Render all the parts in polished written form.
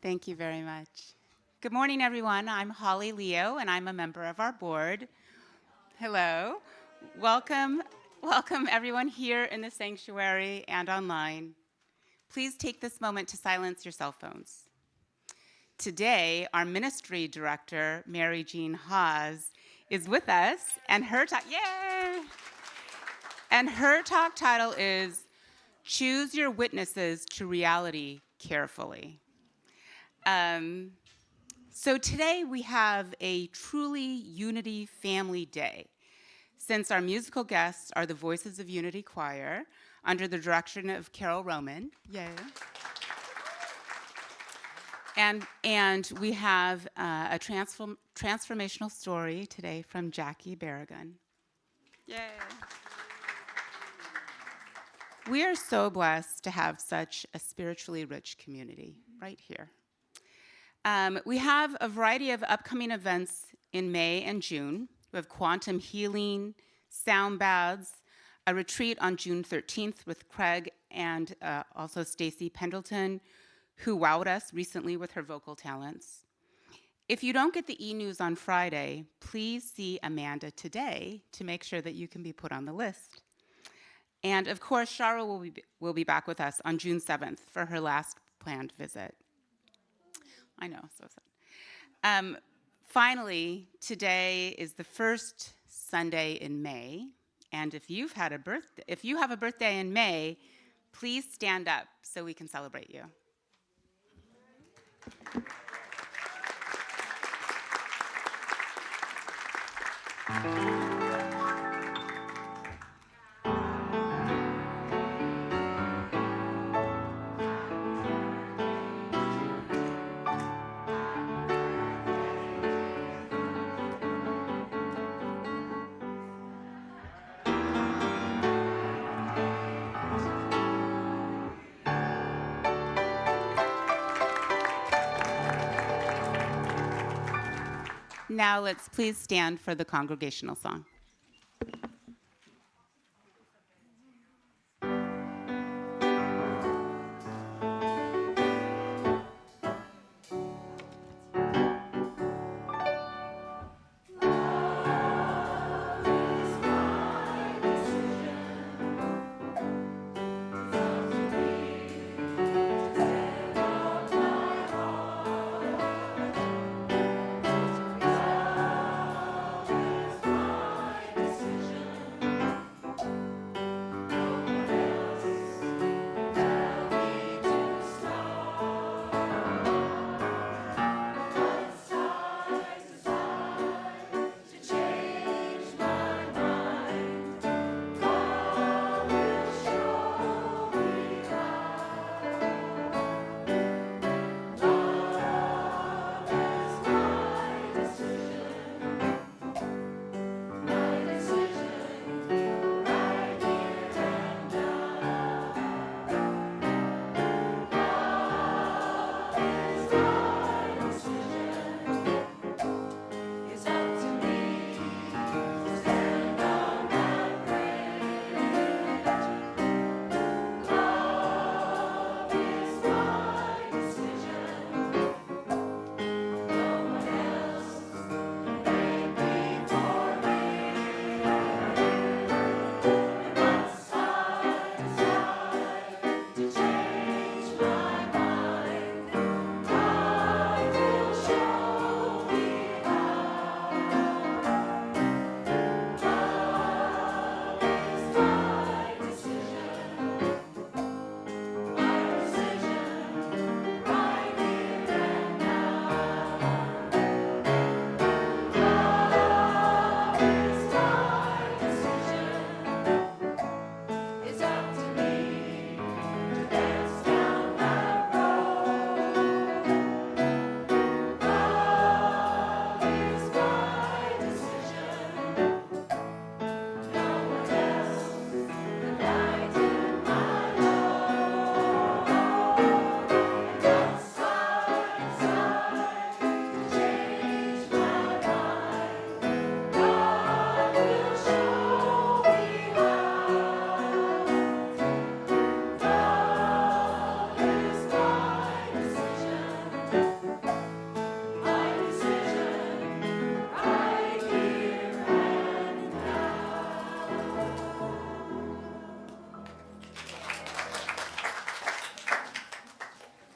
Thank you very much. Good morning, everyone. I'm Holly Leo, and I'm a member of our board. Hello. Welcome, welcome everyone here in the sanctuary and online. Please take this moment to silence your cell phones. Today, our ministry director, Mary Jean Haas, is with us, and her talk, yay! And her talk title is Choose Your Witnesses to Reality Carefully. So today we have a truly Unity Family Day, since our musical guests are the Voices of Unity Choir under the direction of Carol Roman. Yay. And we have a transformational story today from Jackie Barragan. Yay. We are so blessed to have such a spiritually rich community right here. We have a variety of upcoming events in May and June. We have quantum healing, sound baths, a retreat on June 13th with Craig and also Stacy Pendleton, who wowed us recently with her vocal talents. If you don't get the e-news on Friday, please see Amanda today to make sure that you can be put on the list. And of course, Shara will be back with us on June 7th for her last planned visit. I know, so sad. Finally, today is the first Sunday in May, and if you have a birthday in May, please stand up so we can celebrate you. Now let's please stand for the congregational song.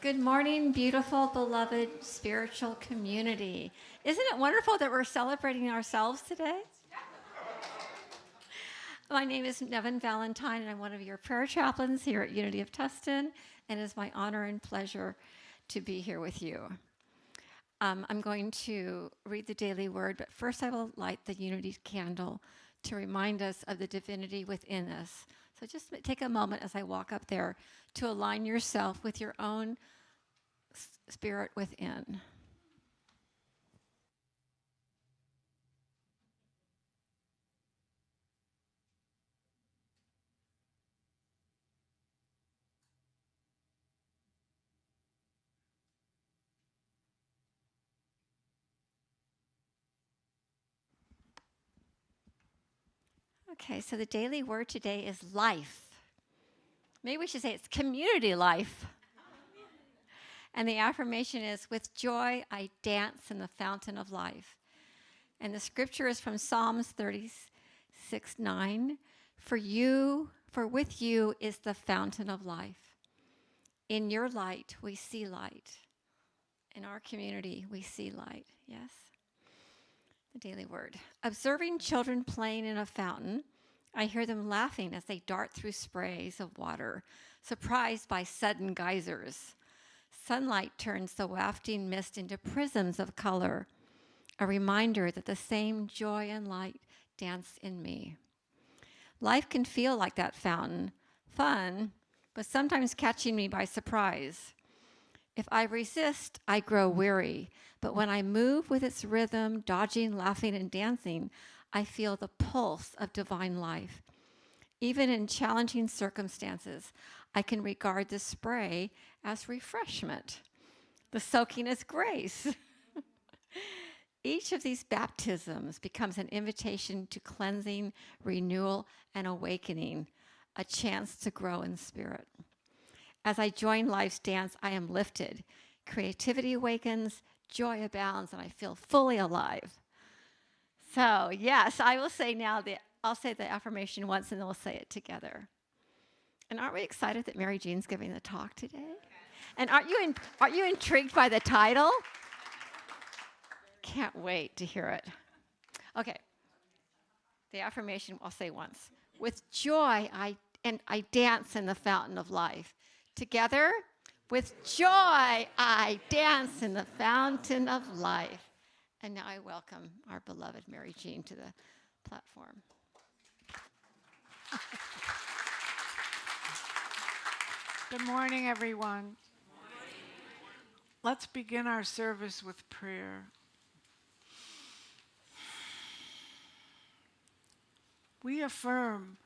Good morning, beautiful, beloved, spiritual community. Isn't it wonderful that we're celebrating ourselves today? My name is Nevin Valentine, and I'm one of your prayer chaplains here at UoT of Tustin, and it is my honor and pleasure to be here with you. I'm going to read the daily word, but first I will light the unity candle to remind us of the divinity within us. So just take a moment as I walk up there to align yourself with your own spirit within. Okay, so the daily word today is life. Maybe we should say it's community life. And the affirmation is, with joy I dance in the fountain of life. And the scripture is from Psalms 36:9. For with you is the fountain of life. In your light we see light. In our community we see light. Yes? The daily word. Observing children playing in a fountain, I hear them laughing as they dart through sprays of water, surprised by sudden geysers. Sunlight turns the wafting mist into prisms of color, a reminder that the same joy and light dance in me. Life can feel like that fountain, fun, but sometimes catching me by surprise. If I resist, I grow weary, but when I move with its rhythm, dodging, laughing, and dancing, I feel the pulse of divine life. Even in challenging circumstances, I can regard the spray as refreshment, the soaking as grace. Each of these baptisms becomes an invitation to cleansing, renewal, and awakening, a chance to grow in spirit. As I join life's dance, I am lifted. Creativity awakens, joy abounds, and I feel fully alive. So, yes, I will say now, I'll say the affirmation once and then we'll say it together. And aren't we excited that Mary Jean's giving the talk today? And aren't you intrigued by the title? Can't wait to hear it. Okay. The affirmation I'll say once. With joy, I dance in the fountain of life. Together, with joy, I dance in the fountain of life. And now I welcome our beloved Mary Jean to the platform. Good morning, everyone. Let's begin our service with prayer. We affirm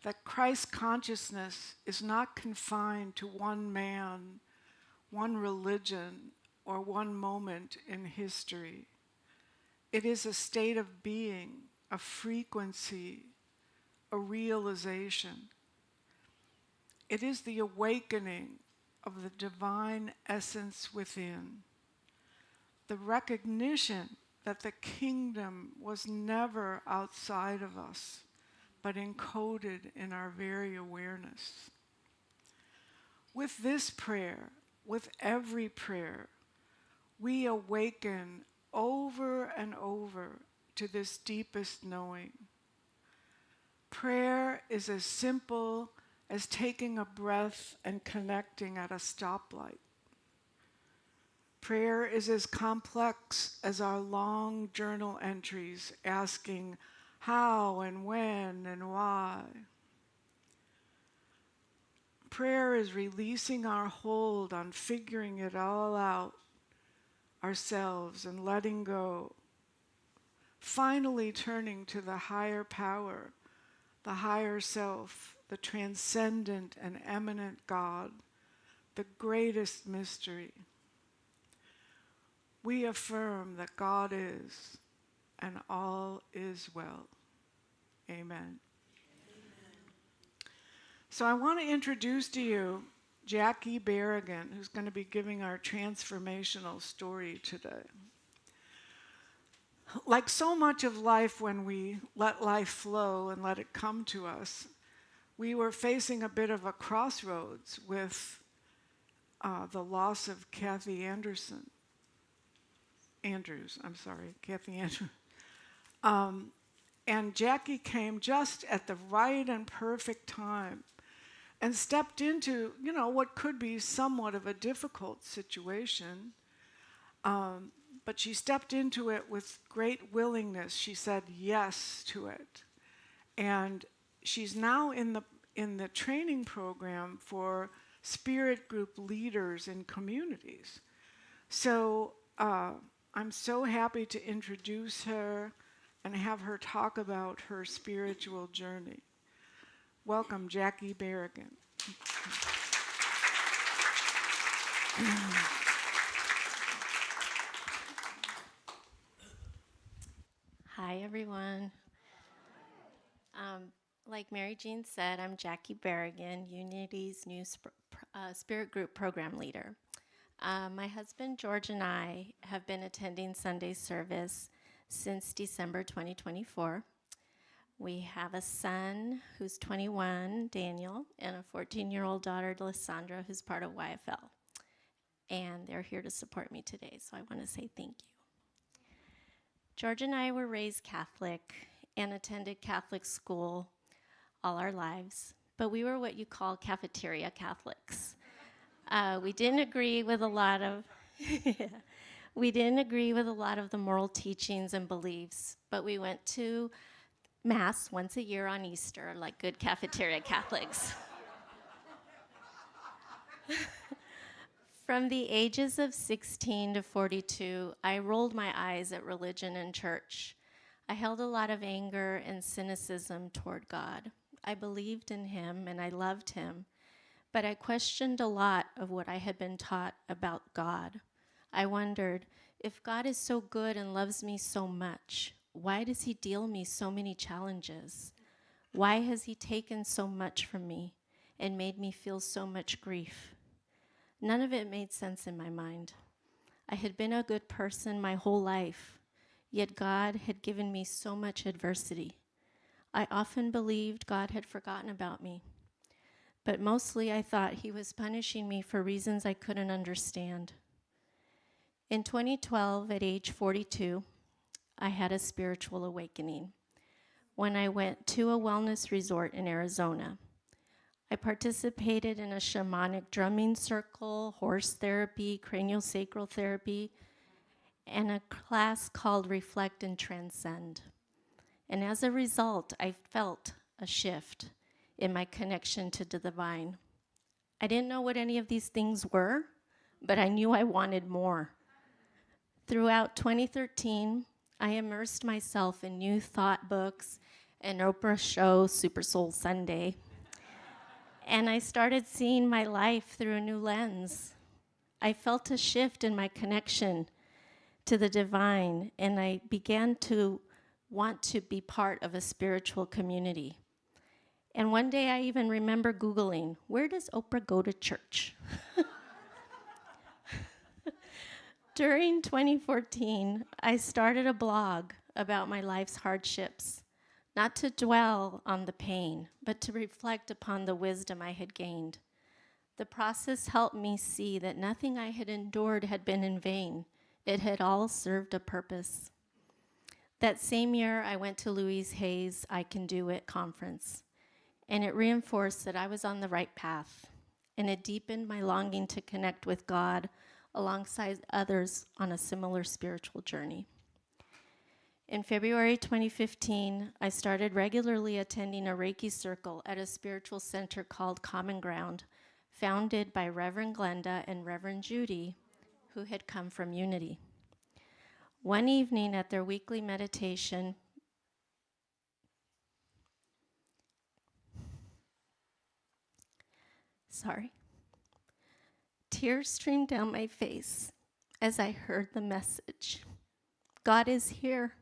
that Christ's consciousness is not confined to one man, one religion, or one moment in history. It is a state of being, a frequency, a realization. It is the awakening of the divine essence within, the recognition that the kingdom was never outside of us, but encoded in our very awareness. With this prayer, with every prayer, we awaken over and over to this deepest knowing. Prayer is as simple as taking a breath and connecting at a stoplight. Prayer is as complex as our long journal entries asking how and when and why. Prayer is releasing our hold on figuring it all out ourselves and letting go. Finally turning to the higher power, the higher self, the transcendent and eminent God, the greatest mystery. We affirm that God is, and all is well. Amen. So I want to introduce to you Jackie Berrigan, who's going to be giving our transformational story today. Like so much of life when we let life flow and let it come to us, we were facing a bit of a crossroads with the loss of Kathy Andrews. Kathy Andrews. And Jackie came just at the right and perfect time and stepped into, what could be somewhat of a difficult situation. But she stepped into it with great willingness. She said yes to it. And she's now in the training program for spirit group leaders in communities. So I'm so happy to introduce her and have her talk about her spiritual journey. Welcome, Jackie Berrigan. Hi, everyone. Like Mary Jean said, I'm Jackie Berrigan, Unity's new Spirit Group Program Leader. My husband, George, and I have been attending Sunday service since December 2024. We have a son who's 21, Daniel, and a 14-year-old daughter, Lysandra, who's part of YFL. And they're here to support me today, so I want to say thank you. George and I were raised Catholic and attended Catholic school all our lives, but we were what you call cafeteria Catholics. We didn't agree with a lot of the moral teachings and beliefs, but we went to Mass once a year on Easter, like good cafeteria Catholics. From the ages of 16 to 42, I rolled my eyes at religion and church. I held a lot of anger and cynicism toward God. I believed in him and I loved him, but I questioned a lot of what I had been taught about God. I wondered, if God is so good and loves me so much, why does he deal me so many challenges? Why has he taken so much from me and made me feel so much grief? None of it made sense in my mind. I had been a good person my whole life, yet God had given me so much adversity. I often believed God had forgotten about me, but mostly I thought he was punishing me for reasons I couldn't understand. In 2012, at age 42, I had a spiritual awakening when I went to a wellness resort in Arizona. I participated in a shamanic drumming circle, horse therapy, craniosacral therapy, and a class called Reflect and Transcend. And as a result, I felt a shift in my connection to the divine. I didn't know what any of these things were, but I knew I wanted more. Throughout 2013, I immersed myself in new thought books, an Oprah show, Super Soul Sunday, and I started seeing my life through a new lens. I felt a shift in my connection to the divine, and I began to want to be part of a spiritual community. And one day I even remember Googling, where does Oprah go to church? During 2014, I started a blog about my life's hardships, not to dwell on the pain, but to reflect upon the wisdom I had gained. The process helped me see that nothing I had endured had been in vain. It had all served a purpose. That same year, I went to Louise Hay's I Can Do It conference, and it reinforced that I was on the right path, and it deepened my longing to connect with God alongside others on a similar spiritual journey. In February 2015, I started regularly attending a Reiki circle at a spiritual center called Common Ground, founded by Reverend Glenda and Reverend Judy, who had come from Unity. One evening at their weekly meditation, tears streamed down my face as I heard the message. God is here.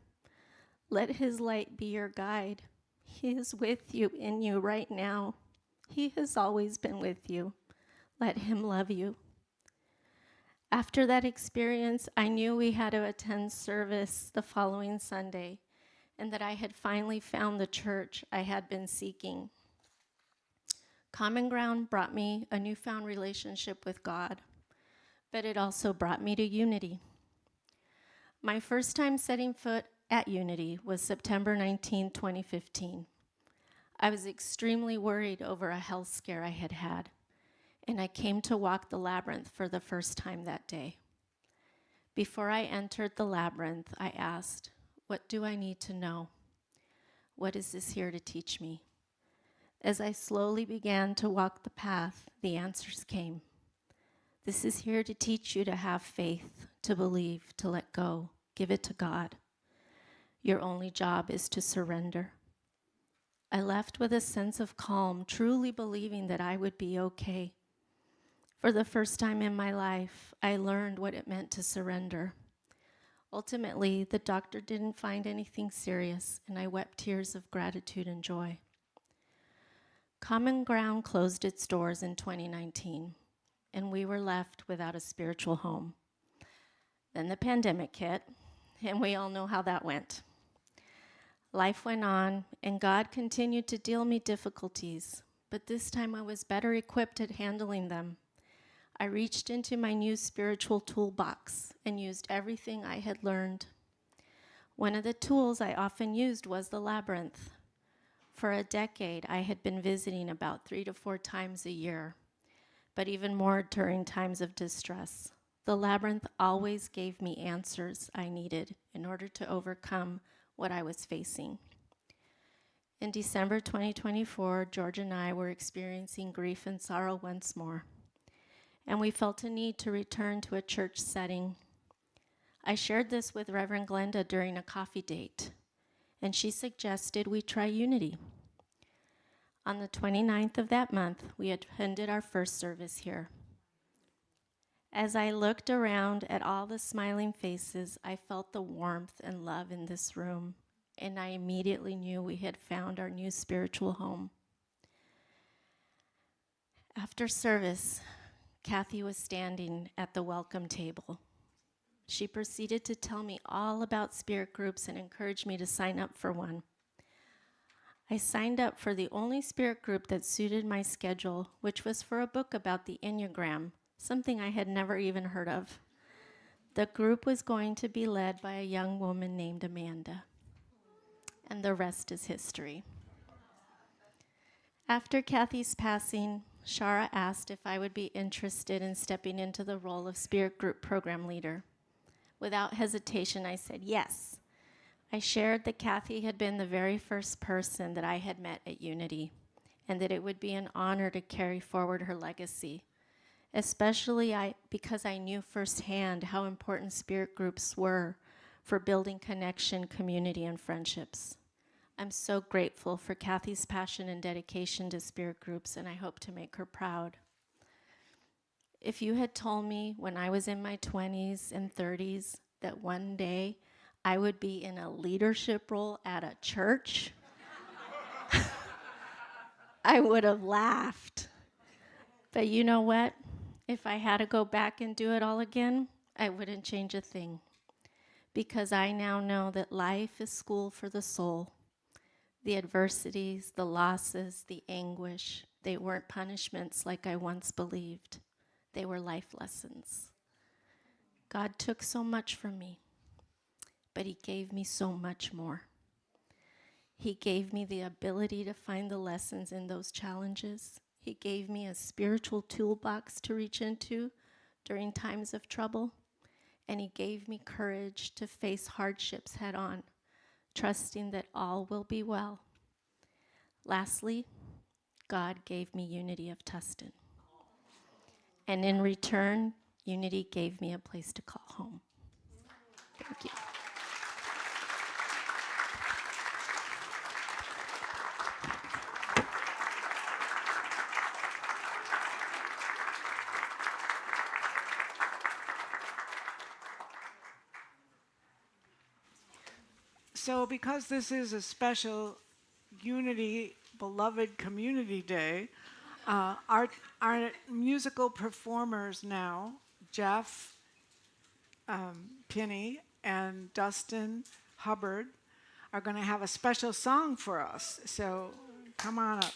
Let his light be your guide. He is with you, in you right now. He has always been with you. Let him love you. After that experience, I knew we had to attend service the following Sunday, and that I had finally found the church I had been seeking. Common Ground brought me a newfound relationship with God. but it also brought me to Unity. My first time setting foot at Unity was September 19, 2015. I was extremely worried over a health scare I had had, and I came to walk the labyrinth for the first time that day. Before I entered the labyrinth, I asked, what do I need to know? What is this here to teach me? As I slowly began to walk the path, the answers came. This is here to teach you to have faith, to believe, to let go, give it to God. Your only job is to surrender. I left with a sense of calm, truly believing that I would be okay. For the first time in my life, I learned what it meant to surrender. Ultimately, the doctor didn't find anything serious, and I wept tears of gratitude and joy. Common Ground closed its doors in 2019, and we were left without a spiritual home. Then the pandemic hit, and we all know how that went. Life went on, and God continued to deal me difficulties, but this time I was better equipped at handling them. I reached into my new spiritual toolbox and used everything I had learned. One of the tools I often used was the labyrinth. For a decade, I had been visiting about 3 to 4 times a year, but even more during times of distress. The labyrinth always gave me answers I needed in order to overcome what I was facing. In December 2024, George and I were experiencing grief and sorrow once more, and we felt a need to return to a church setting. I shared this with Reverend Glenda during a coffee date, and she suggested we try Unity. On the 29th of that month, we attended our first service here. As I looked around at all the smiling faces, I felt the warmth and love in this room, and I immediately knew we had found our new spiritual home. After service, Kathy was standing at the welcome table. She proceeded to tell me all about spirit groups and encouraged me to sign up for one. I signed up for the only spirit group that suited my schedule, which was for a book about the Enneagram, something I had never even heard of. The group was going to be led by a young woman named Amanda, and the rest is history. After Kathy's passing, Shara asked if I would be interested in stepping into the role of spirit group program leader. Without hesitation, I said yes. I shared that Kathy had been the very first person that I had met at Unity, and that it would be an honor to carry forward her legacy, especially because I knew firsthand how important spirit groups were for building connection, community, and friendships. I'm so grateful for Kathy's passion and dedication to spirit groups, and I hope to make her proud. If you had told me when I was in my 20s and 30s that one day I would be in a leadership role at a church, I would have laughed. But you know what? If I had to go back and do it all again, I wouldn't change a thing. Because I now know that life is school for the soul. The adversities, the losses, the anguish, they weren't punishments like I once believed. They were life lessons. God took so much from me, but he gave me so much more. He gave me the ability to find the lessons in those challenges. He gave me a spiritual toolbox to reach into during times of trouble. And he gave me courage to face hardships head on, trusting that all will be well. Lastly, God gave me Unity of Tustin. And in return, Unity gave me a place to call home. Thank you. So, because this is a special Unity Beloved Community Day, our musical performers now, Jeff Pinney and Tustin Hubbard, are going to have a special song for us. So, come on up.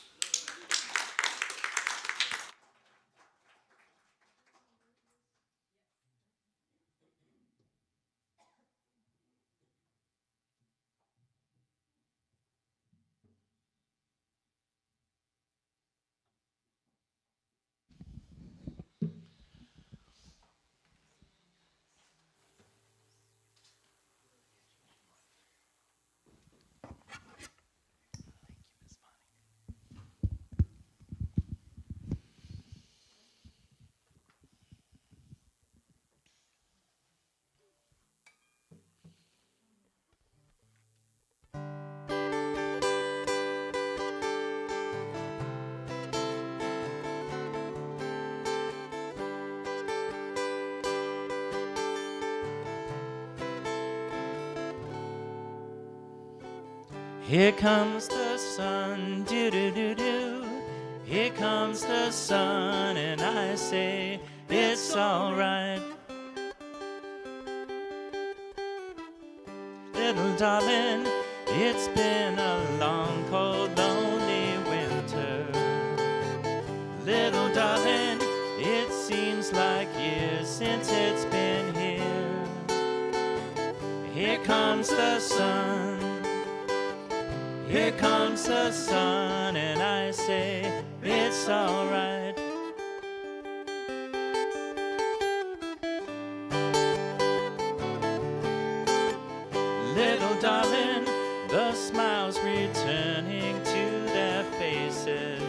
Here comes the sun, do-do-do-do. Here comes the sun, and I say it's alright. Little darling, it's been a long, cold, lonely winter. Little darling, it seems like years since it's been here. Here comes the sun. Here comes the sun, and I say it's alright. Little darling, the smiles returning to their faces.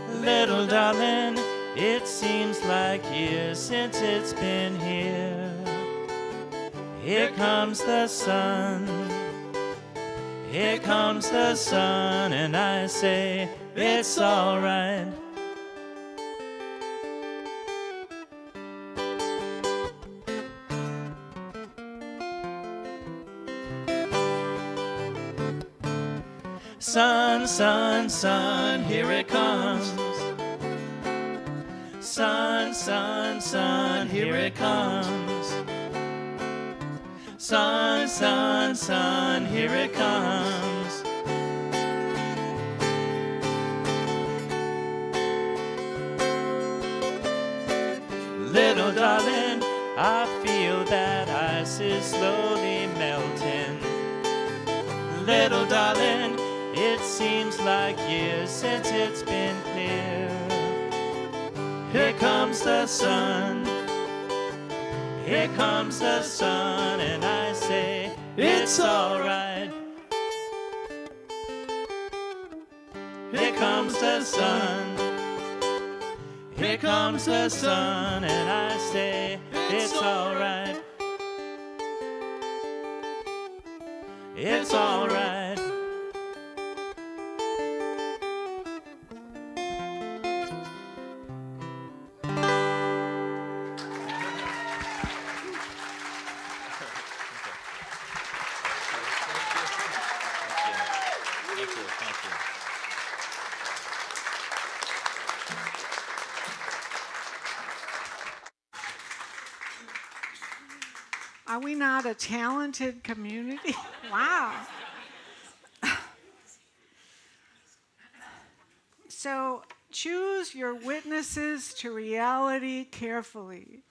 Little darling, it seems like years since it's been here. Here comes the sun. Here comes the sun, and I say it's alright. Sun, sun, sun, here it comes. Sun, sun, sun, here it comes. Sun, sun, sun, here it comes. Little darling, I feel that ice is slowly melting. Little darling, it seems like years since it's been clear. Here comes the sun. Here comes the sun, and I say it's alright. Here comes the sun. Here comes the sun, and I say it's alright. It's alright. Are we not a talented community? Wow. So choose your witnesses to reality carefully.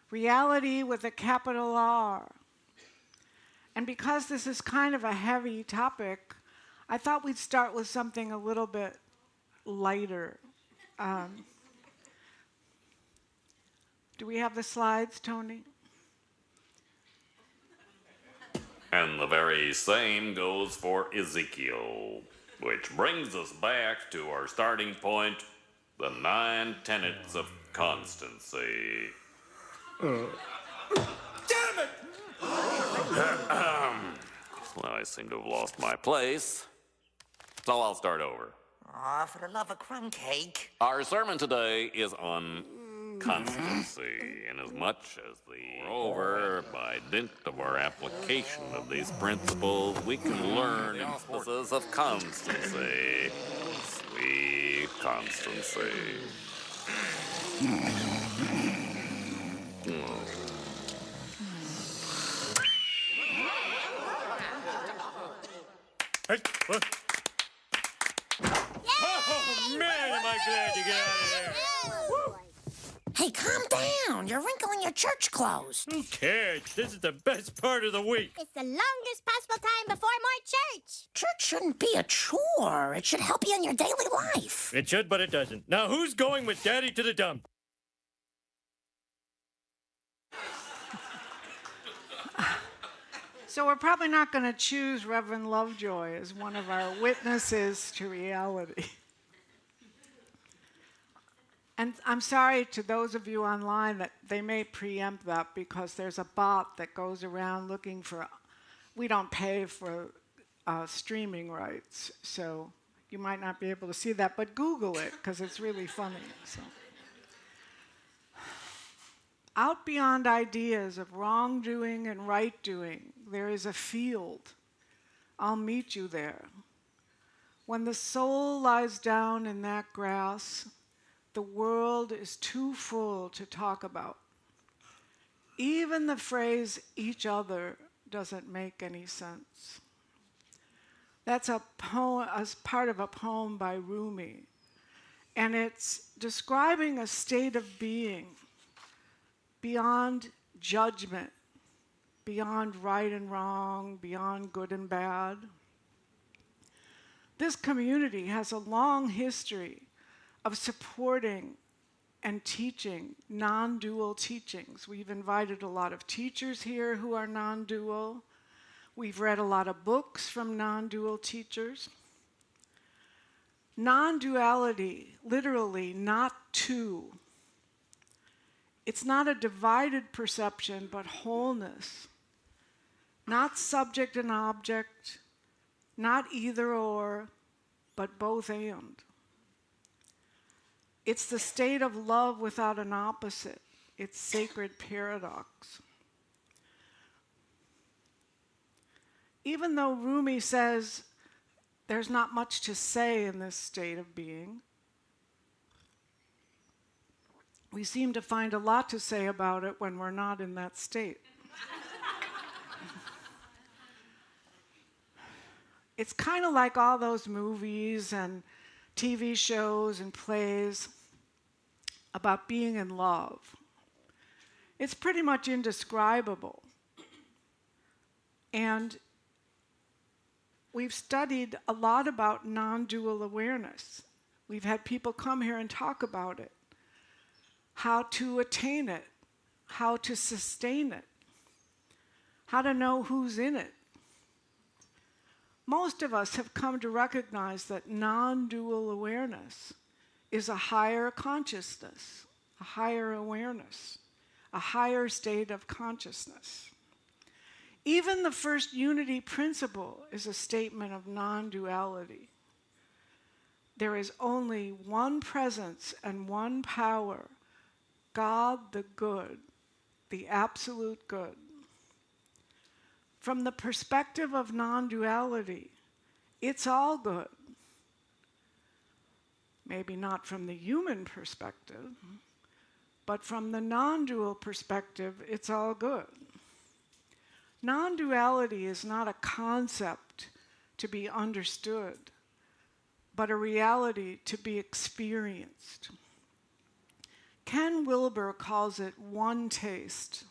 Reality with a capital R. And because this is kind of a heavy topic, I thought we'd start with something a little bit lighter. Do we have the slides, Tony? And the very same goes for Ezekiel, which brings us back to our starting point, the 9 tenets of constancy. Damn it! Well, I seem to have lost my place, so I'll start over. Aw, for the love of crumb cake. Our sermon today is on constancy, inasmuch as moreover, by dint of our application of these principles, we can learn instances of constancy. Sweet constancy. Hey, what? Oh, man, am I glad you got out of there. Hey, calm down. You're wrinkling your church clothes. Who cares? This is the best part of the week. It's the longest possible time before more church. Church shouldn't be a chore. It should help you in your daily life. It should, but it doesn't. Now, who's going with Daddy to the dump? So we're probably not going to choose Reverend Lovejoy as one of our witnesses to reality. And I'm sorry to those of you online that they may preempt that because there's a bot that goes around looking for, we don't pay for streaming rights, so you might not be able to see that, but Google it because it's really funny. So. Out beyond ideas of wrongdoing and right doing, there is a field. I'll meet you there. When the soul lies down in that grass, the world is too full to talk about. Even the phrase each other doesn't make any sense. That's a poem, as part of a poem by Rumi. And it's describing a state of being beyond judgment, beyond right and wrong, beyond good and bad. This community has a long history of supporting and teaching non-dual teachings. We've invited a lot of teachers here who are non-dual. We've read a lot of books from non-dual teachers. Non-duality, literally not two. It's not a divided perception, but wholeness. Not subject and object, not either or, but both and. It's the state of love without an opposite. It's sacred paradox. Even though Rumi says there's not much to say in this state of being, we seem to find a lot to say about it when we're not in that state. It's kind of like all those movies and TV shows and plays about being in love. It's pretty much indescribable. And we've studied a lot about non-dual awareness. We've had people come here and talk about it. How to attain it, how to sustain it, how to know who's in it. Most of us have come to recognize that non-dual awareness is a higher consciousness, a higher awareness, a higher state of consciousness. Even the first unity principle is a statement of non-duality. There is only one presence and one power, God the good, the absolute good. From the perspective of non-duality, it's all good. Maybe not from the human perspective, but from the non-dual perspective, it's all good. Non-duality is not a concept to be understood, but a reality to be experienced. Ken Wilber calls it one taste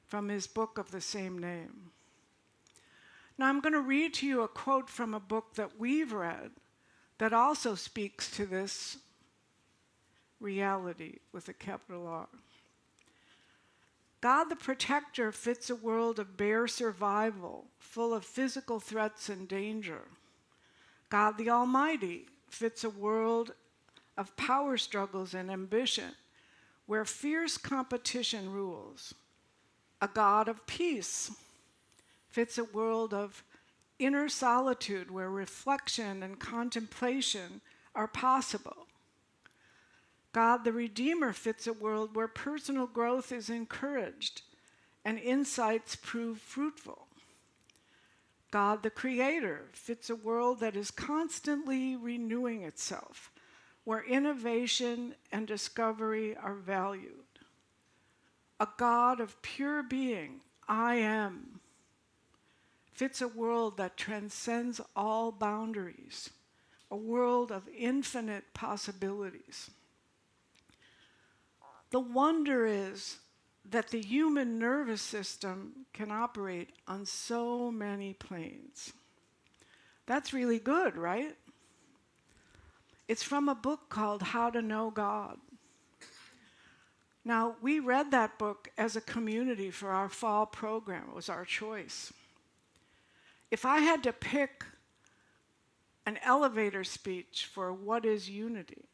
from his book of the same name. Now I'm going to read to you a quote from a book that we've read that also speaks to this reality with a capital R. God the Protector fits a world of bare survival, full of physical threats and danger. God the Almighty fits a world of power struggles and ambition, where fierce competition rules. A God of peace fits a world of inner solitude, where reflection and contemplation are possible. God the Redeemer fits a world where personal growth is encouraged and insights prove fruitful. God the Creator fits a world that is constantly renewing itself, where innovation and discovery are valued. A God of pure being, I am, fits a world that transcends all boundaries, a world of infinite possibilities. The wonder is that the human nervous system can operate on so many planes. That's really good, right? It's from a book called How to Know God. Now, we read that book as a community for our fall program. It was our choice. If I had to pick an elevator speech for what is unity,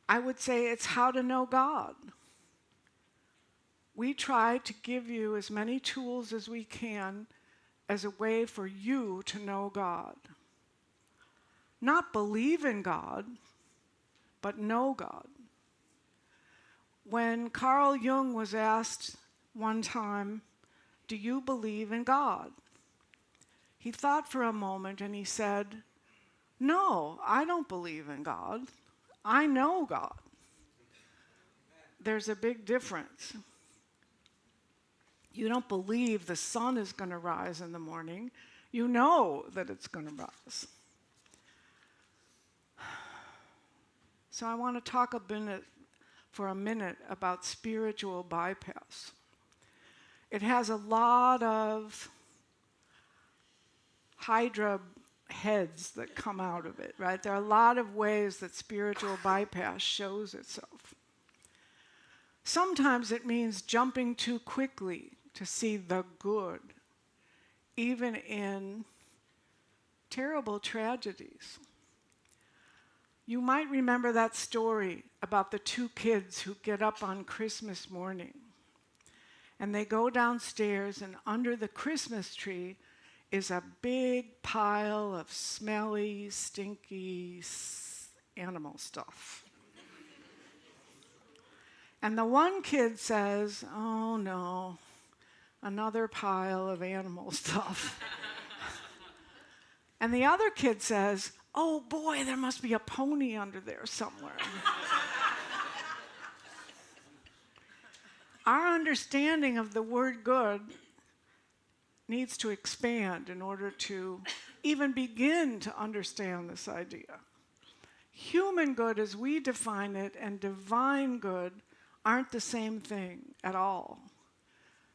I would say it's how to know God. We try to give you as many tools as we can as a way for you to know God. Not believe in God, but know God. When Carl Jung was asked one time, "Do you believe in God?" he thought for a moment and he said, "No, I don't believe in God. I know God." There's a big difference. You don't believe the sun is going to rise in the morning. You know that it's going to rise. So I want to talk for a minute about spiritual bypass. It has a lot of Hydra heads that come out of it, right? There are a lot of ways that spiritual bypass shows itself. Sometimes it means jumping too quickly to see the good, even in terrible tragedies. You might remember that story about the two kids who get up on Christmas morning and they go downstairs, and under the Christmas tree is a big pile of smelly, stinky animal stuff. And the one kid says, "Oh no, another pile of animal stuff." And the other kid says, "Oh boy, there must be a pony under there somewhere." Our understanding of the word good needs to expand in order to even begin to understand this idea. Human good as we define it and divine good aren't the same thing at all.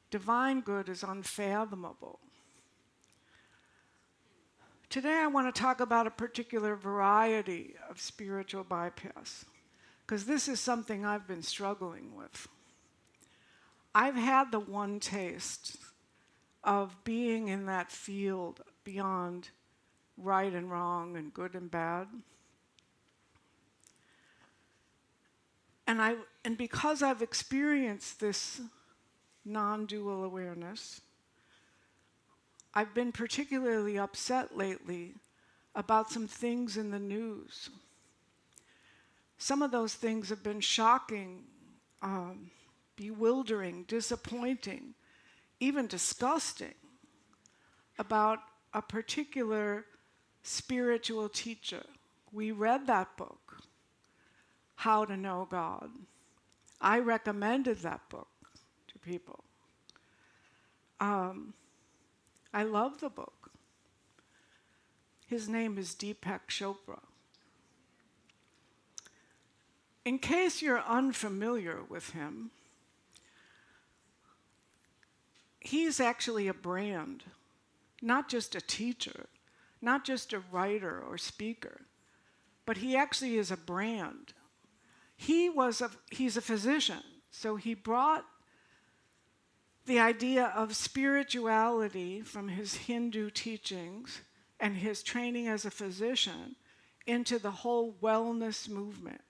Divine good is unfathomable. Today I want to talk about a particular variety of spiritual bypass, because this is something I've been struggling with. I've had the one taste of being in that field beyond right and wrong and good and bad. And because I've experienced this non-dual awareness, I've been particularly upset lately about some things in the news. Some of those things have been shocking, bewildering, disappointing, even disgusting, about a particular spiritual teacher. We read that book, How to Know God. I recommended that book to people. I love the book. His name is Deepak Chopra. In case you're unfamiliar with him, he's actually a brand, not just a teacher, not just a writer or speaker, but he actually is a brand. He's a physician, so he brought the idea of spirituality from his Hindu teachings and his training as a physician into the whole wellness movement.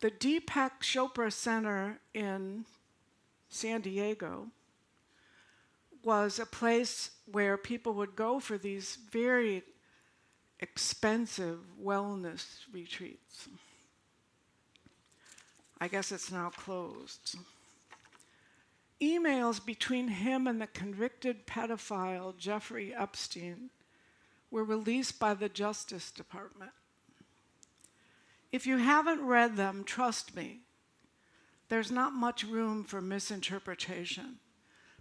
The Deepak Chopra Center in San Diego was a place where people would go for these very expensive wellness retreats. I guess it's now closed. Emails between him and the convicted pedophile Jeffrey Epstein were released by the Justice Department. If you haven't read them, trust me, there's not much room for misinterpretation,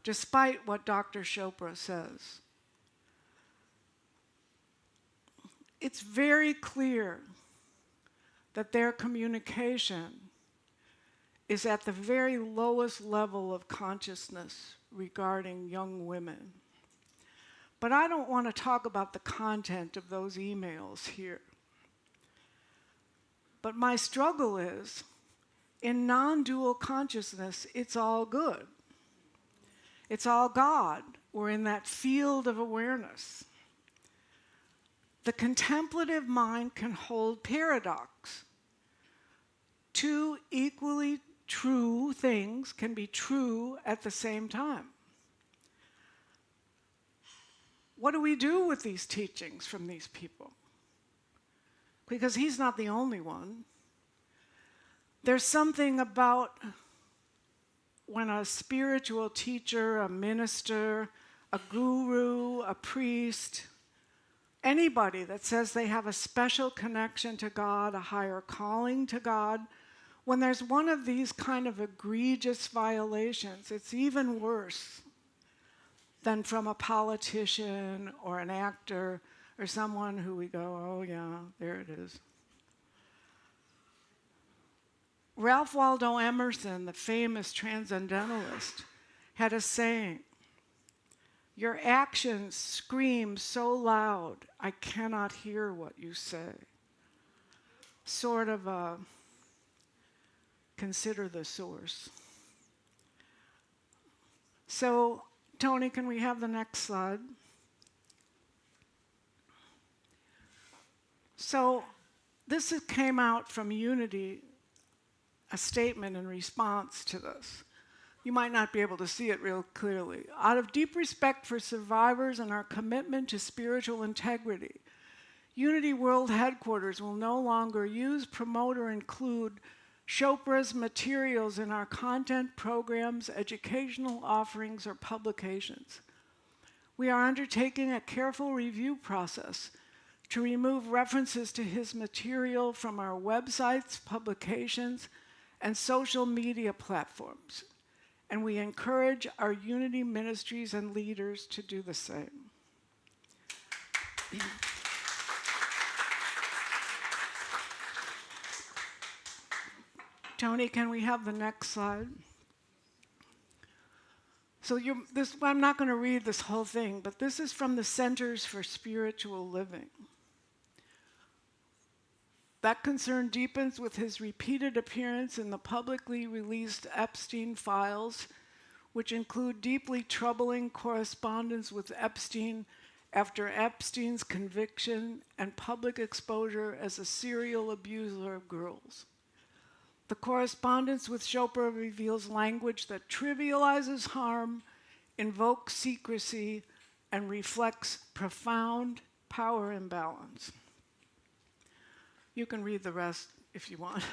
despite what Dr. Chopra says. It's very clear that their communication is at the very lowest level of consciousness regarding young women. But I don't want to talk about the content of those emails here. But my struggle is, in non-dual consciousness, it's all good. It's all God. We're in that field of awareness. The contemplative mind can hold paradox. Two equally true things can be true at the same time. What do we do with these teachings from these people? Because he's not the only one. There's something about when a spiritual teacher, a minister, a guru, a priest, anybody that says they have a special connection to God, a higher calling to God, when there's one of these kind of egregious violations, it's even worse than from a politician or an actor or someone who we go, oh yeah, there it is. Ralph Waldo Emerson, the famous transcendentalist, had a saying, "Your actions scream so loud, I cannot hear what you say." Sort of a consider the source. So, Tony, can we have the next slide? So, this came out from UoT, a statement in response to this. You might not be able to see it real clearly. Out of deep respect for survivors and our commitment to spiritual integrity, UoT World Headquarters will no longer use, promote, or include Chopra's materials in our content, programs, educational offerings, or publications. We are undertaking a careful review process to remove references to his material from our websites, publications, and social media platforms. And we encourage our UoT ministries and leaders to do the same. Tony, can we have the next slide? So I'm not going to read this whole thing, but this is from the Centers for Spiritual Living. That concern deepens with his repeated appearance in the publicly released Epstein files, which include deeply troubling correspondence with Epstein after Epstein's conviction and public exposure as a serial abuser of girls. The correspondence with Chopra reveals language that trivializes harm, invokes secrecy, and reflects profound power imbalance. You can read the rest if you want.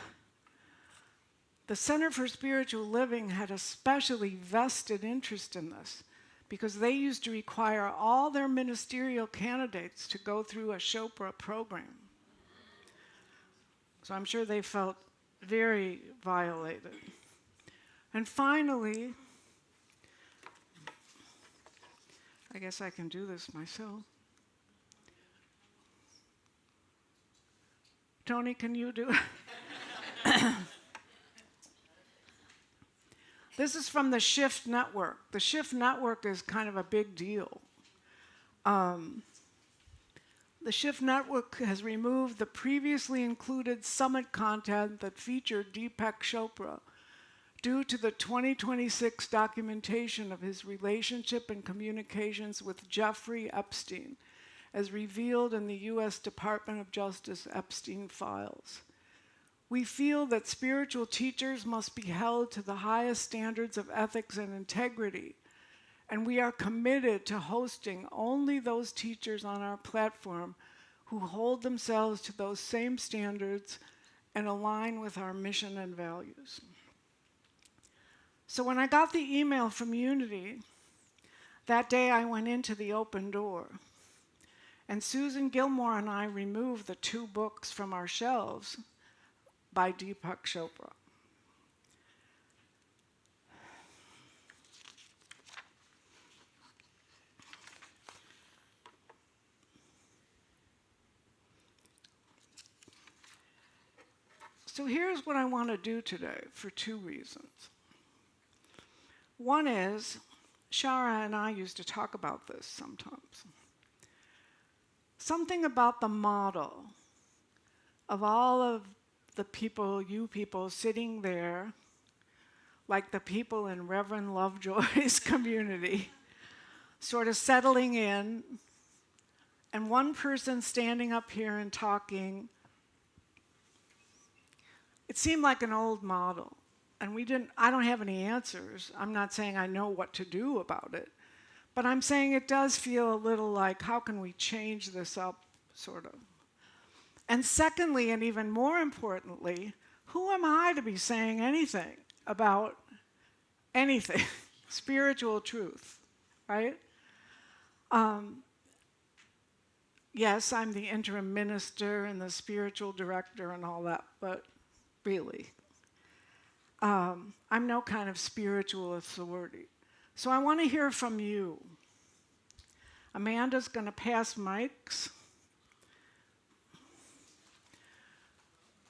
The Center for Spiritual Living had a especially vested interest in this because they used to require all their ministerial candidates to go through a Chopra program. So I'm sure they felt very violated. And finally, I guess I can do this myself. Tony, can you do it? This is from the Shift Network. The Shift Network is kind of a big deal. The Shift Network has removed the previously included summit content that featured Deepak Chopra due to the 2026 documentation of his relationship and communications with Jeffrey Epstein, as revealed in the U.S. Department of Justice Epstein files. We feel that spiritual teachers must be held to the highest standards of ethics and integrity, and we are committed to hosting only those teachers on our platform who hold themselves to those same standards and align with our mission and values. So when I got the email from UoT, that day I went into the open door, and Susan Gilmore and I removed the 2 books from our shelves by Deepak Chopra. So here's what I want to do today for 2 reasons. One is, Shara and I used to talk about this sometimes. Something about the model of all of the people, you people sitting there, like the people in Reverend Lovejoy's community, sort of settling in, and one person standing up here and talking. It seemed like an old model, and I don't have any answers. I'm not saying I know what to do about it, but I'm saying it does feel a little like, how can we change this up, sort of. And secondly, and even more importantly, who am I to be saying anything about anything, spiritual truth, right? Yes, I'm the interim minister and the spiritual director and all that, but really, I'm no kind of spiritual authority. So I want to hear from you. Amanda's going to pass mics.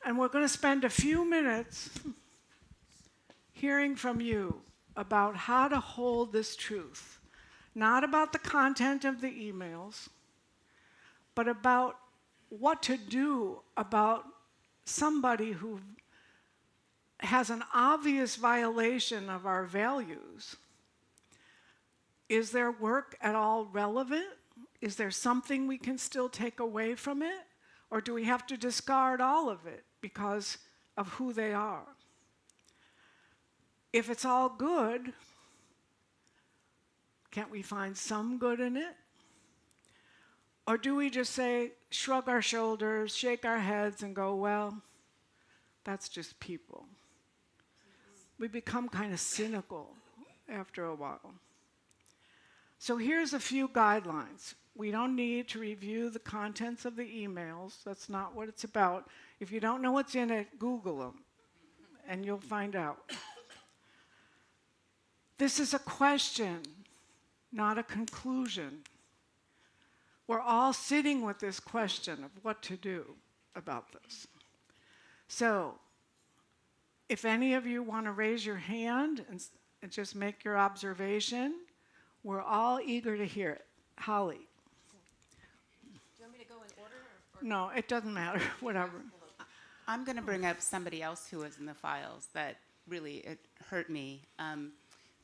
And we're going to spend a few minutes hearing from you about how to hold this truth. Not about the content of the emails, but about what to do about somebody who has an obvious violation of our values. Is their work at all relevant? Is there something we can still take away from it? Or do we have to discard all of it because of who they are? If it's all good, can't we find some good in it? Or do we just say, shrug our shoulders, shake our heads, and go, well, that's just people? We become kind of cynical after a while. So here's a few guidelines. We don't need to review the contents of the emails. That's not what it's about. If you don't know what's in it, Google them, and you'll find out. This is a question, not a conclusion. We're all sitting with this question of what to do about this. So, if any of you want to raise your hand and just make your observation, we're all eager to hear it. Holly. Do you want me to go in order? No, it doesn't matter, whatever. I'm going to bring up somebody else who was in the files that really it hurt me.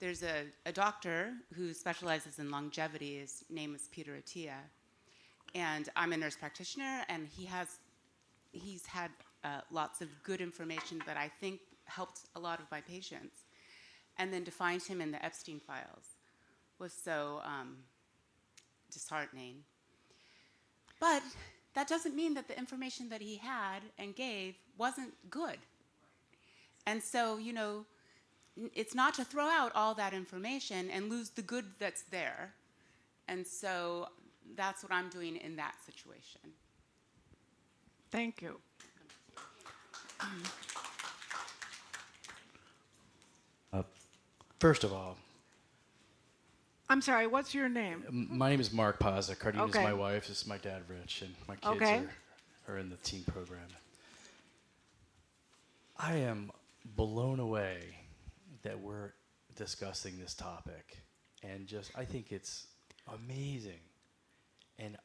There's a doctor who specializes in longevity. His name is Peter Attia. And I'm a nurse practitioner, and he's had lots of good information that I think helped a lot of my patients. And then to find him in the Epstein files was so disheartening. But that doesn't mean that the information that he had and gave wasn't good. And so, you know, it's not to throw out all that information and lose the good that's there. And so that's what I'm doing in that situation. Thank you. First of all, I'm sorry, what's your name? my name is Mark Paza. Cardine Okay. is my wife. This is my dad, Rich, and my kids Okay. are in the teen program. I am blown away that we're discussing this topic, and I think it's amazing. And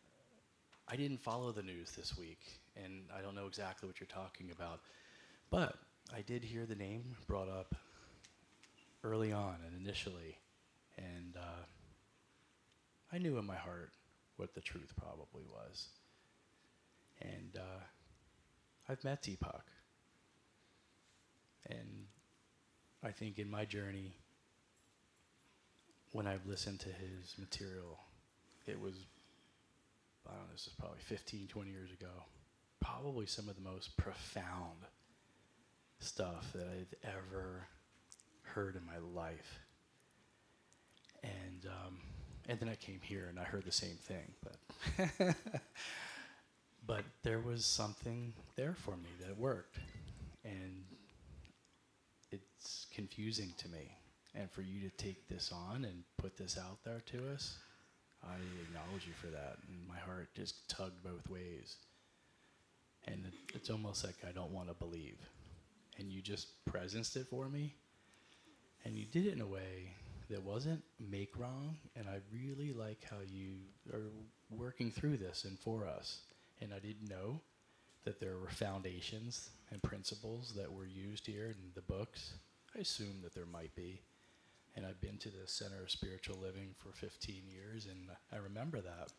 I didn't follow the news this week, and I don't know exactly what you're talking about, but I did hear the name brought up early on and initially, and I knew in my heart what the truth probably was. And I've met Deepak, and I think in my journey, when I've listened to his material, it was, I don't know, this is probably 15, 20 years ago, probably some of the most profound stuff that I've ever heard in my life. And then I came here and I heard the same thing, but but there was something there for me that worked, and it's confusing to me. And for you to take this on and put this out there to us, I acknowledge you for that, and my heart just tugged both ways. And it's almost like I don't want to believe. And you just presenced it for me, and you did it in a way that wasn't make wrong, and I really like how you are working through this and for us. And I didn't know, that there were foundations and principles that were used here in the books. I assume that there might be. And I've been to the Center of Spiritual Living for 15 years, and I remember that.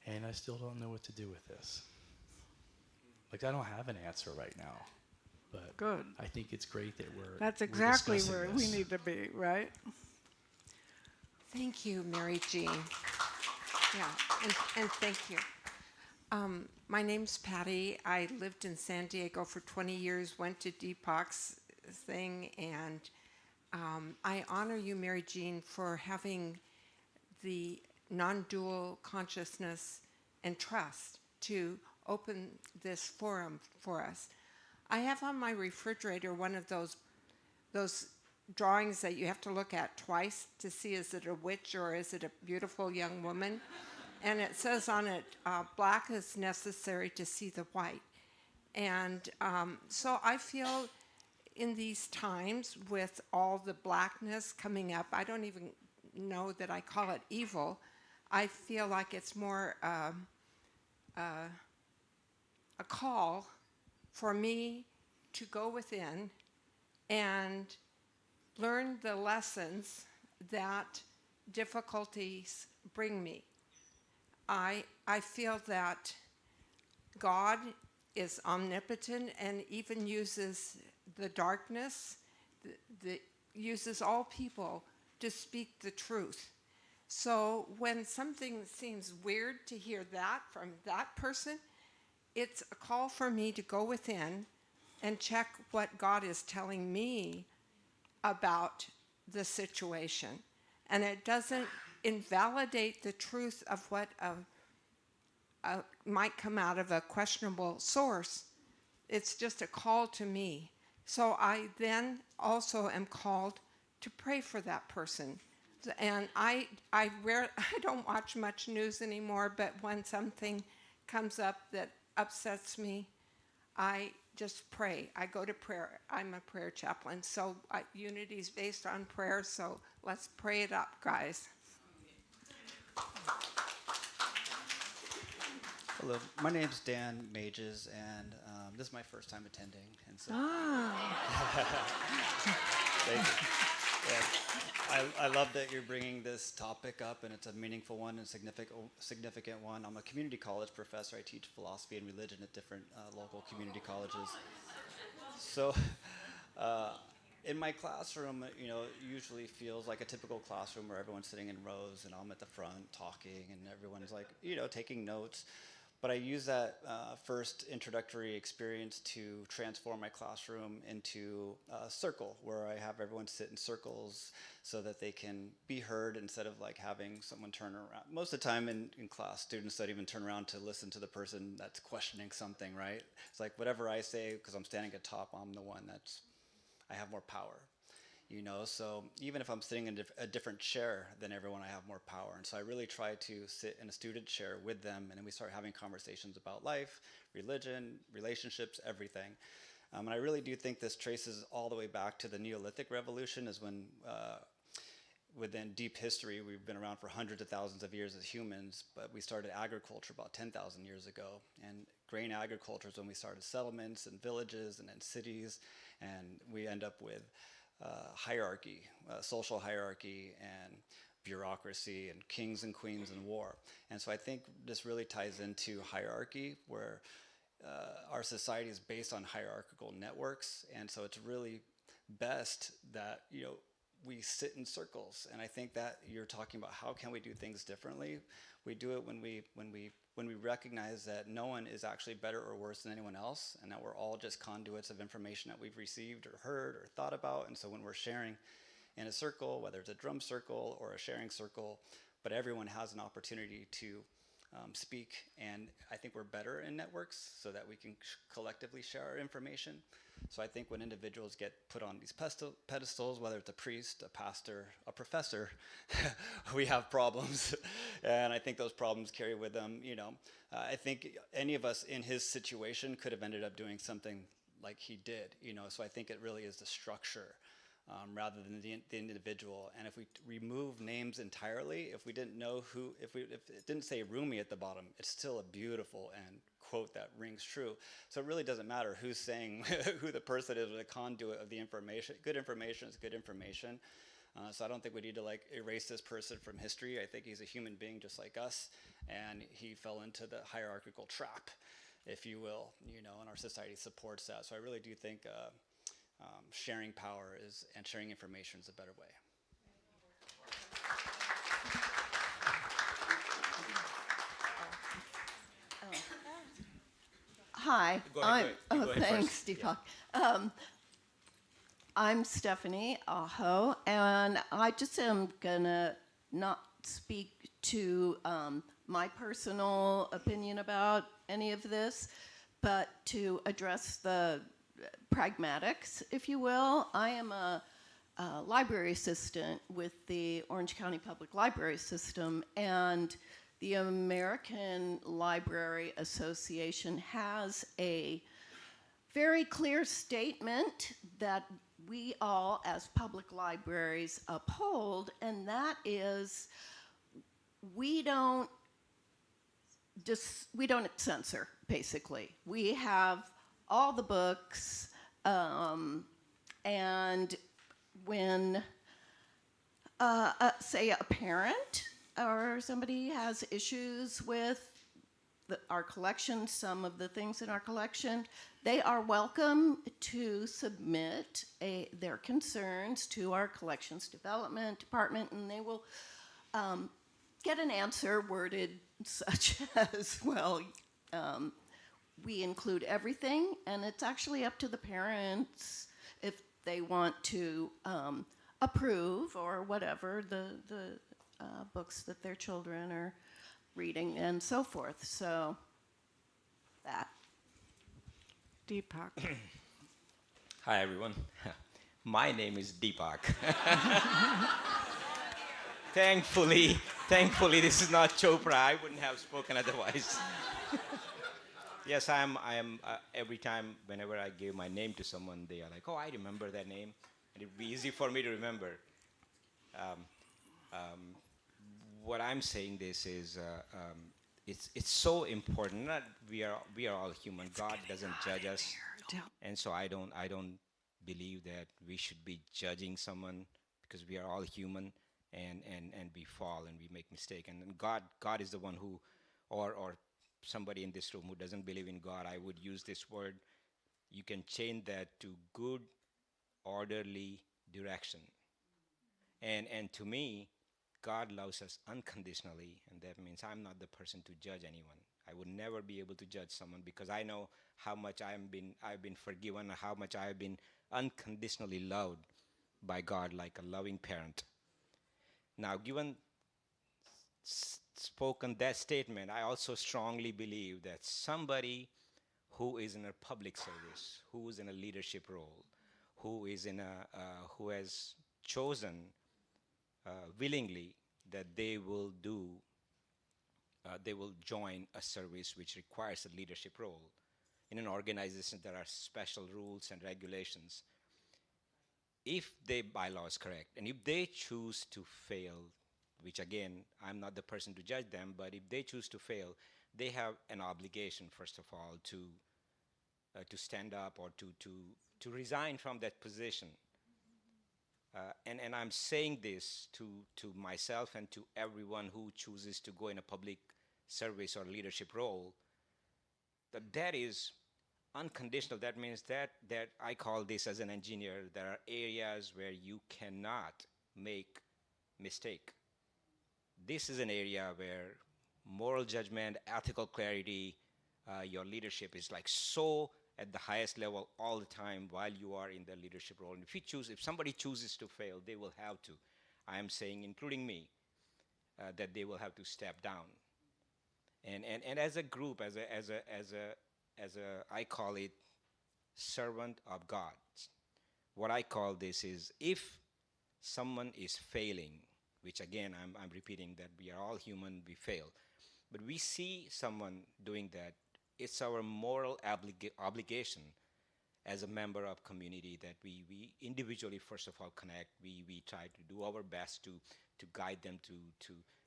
And I still don't know what to do with this. Like, I don't have an answer right now. But Good. I think it's great that That's we're exactly discussing where this. we need to be, right? Thank you, Mary Jean. Yeah, and thank you. My name's Patty. I lived in San Diego for 20 years, went to Deepak's thing, and I honor you, Mary Jean, for having the non-dual consciousness and trust to open this forum for us. I have on my refrigerator one of those drawings that you have to look at twice to see, is it a witch or is it a beautiful young woman? And it says on it, black is necessary to see the white. And so I feel in these times with all the blackness coming up, I don't even know that I call it evil. I feel like it's more a call for me to go within and learn the lessons that difficulties bring me. I feel that God is omnipotent and even uses the darkness, uses all people to speak the truth. So when something seems weird to hear that from that person, it's a call for me to go within and check what God is telling me about the situation. And it doesn't invalidate the truth of what might come out of a questionable source. It's just a call to me. So I then also am called to pray for that person. And I don't watch much news anymore, but when something comes up that upsets me, I just pray. I go to prayer. I'm a prayer chaplain. So unity is based on prayer, so let's pray it up, guys. Hello, my name's Dan Mages, and this is my first time attending. And so, I love that you're bringing this topic up, and it's a meaningful one and significant one. I'm a community college professor. I teach philosophy and religion at different local community colleges. So, in my classroom, it usually feels like a typical classroom where everyone's sitting in rows, and I'm at the front talking, and everyone's like, taking notes. But I use that first introductory experience to transform my classroom into a circle where I have everyone sit in circles so that they can be heard instead of like having someone turn around. Most of the time in class, students don't even turn around to listen to the person that's questioning something, right? It's like whatever I say, because I'm standing at top, I'm the one I have more power. So even if I'm sitting in a different chair than everyone, I have more power. And so I really try to sit in a student chair with them, and then we start having conversations about life, religion, relationships, everything. And I really do think this traces all the way back to the Neolithic Revolution, is when within deep history, we've been around for hundreds of thousands of years as humans, but we started agriculture about 10,000 years ago. And grain agriculture is when we started settlements and villages and then cities, and we end up with hierarchy, social hierarchy, and bureaucracy, and kings and queens and war. And so I think this really ties into hierarchy, where our society is based on hierarchical networks. And so it's really best that we sit in circles. And I think that you're talking about how can we do things differently. We do it when we recognize that no one is actually better or worse than anyone else, and that we're all just conduits of information that we've received or heard or thought about. And so when we're sharing in a circle, whether it's a drum circle or a sharing circle, but everyone has an opportunity to speak. And I think we're better in networks so that we can collectively share our information. So I think when individuals get put on these pedestals, whether it's a priest, a pastor, a professor, we have problems. And I think those problems carry with them, I think any of us in his situation could have ended up doing something like he did, So I think it really is the structure rather than the individual. And if we remove names entirely, if we didn't know if it didn't say Rumi at the bottom, it's still a beautiful and quote that rings true. So it really doesn't matter who's saying who the person is or the conduit of the information. Good information is good information. So I don't think we need to like erase this person from history. I think he's a human being just like us, and he fell into the hierarchical trap, if you will, and our society supports that. So I really do think sharing power and sharing information is a better way. Hi. Go ahead. Thanks, Deepak. I'm Stephanie Aho, and I just am gonna not speak to my personal opinion about any of this, but to address the pragmatics, if you will. I am a library assistant with the Orange County Public Library System, and the American Library Association has a very clear statement that we all, as public libraries, uphold, and that is we don't censor, basically. We have all the books, and when, say, a parent or somebody has issues with our collection, some of the things in our collection, they are welcome to submit their concerns to our collections development department, and they will get an answer worded such as, well, we include everything, and it's actually up to the parents if they want to approve or whatever the books that their children are reading and so forth. So that. Deepak. Hi, everyone. My name is Deepak. Thankfully, this is not Chopra. I wouldn't have spoken otherwise. Yes, I am. Every time, whenever I give my name to someone, they are like, "Oh, I remember that name," and it'd be easy for me to remember. What I'm saying this is, it's so important. Not we are all human. God doesn't judge us, and so I don't believe that we should be judging someone, because we are all human, and we fall and we make mistake. And God is the one who, or somebody in this room who doesn't believe in God, I would use this word. You can change that to good, orderly direction. And to me, God loves us unconditionally, and that means I'm not the person to judge anyone. I would never be able to judge someone, because I know how much I've been forgiven, how much I've been unconditionally loved by God, like a loving parent. Now, given spoken that statement, I also strongly believe that somebody who is in a public service, who is in a leadership role, who has chosen willingly that they will join a service which requires a leadership role. In an organization, there are special rules and regulations. If their bylaw is correct, and if they choose to fail, which again, I'm not the person to judge them, but if they choose to fail, they have an obligation, first of all, to stand up or to resign from that position. And I'm saying this to myself and to everyone who chooses to go in a public service or leadership role, that is unconditional. That means that I call this, as an engineer, there are areas where you cannot make mistake. This is an area where moral judgment, ethical clarity, your leadership is like so at the highest level all the time while you are in the leadership role. And if somebody chooses to fail, they will have to. I am saying, including me, that they will have to step down. And as a group, as a I call it servant of God. What I call this is, if someone is failing, which again I'm repeating that we are all human, we fail, but we see someone doing that, it's our moral obligation as a member of community that we individually, first of all, connect. We try to do our best to guide them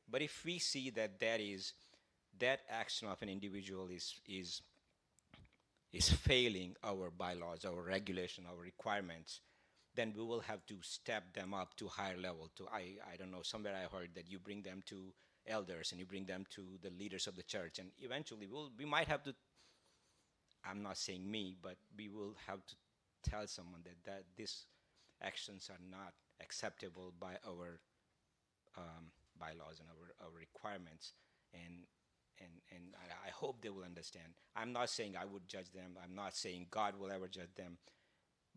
but if we see that action of an individual is is failing our bylaws, our regulation, our requirements, then we will have to step them up to higher level. To I don't know, somewhere I heard that you bring them to elders and you bring them to the leaders of the church, and eventually we might have to. I'm not saying me, but we will have to tell someone that these actions are not acceptable by our bylaws and our requirements, and I hope they will understand. I'm not saying I would judge them. I'm not saying God will ever judge them,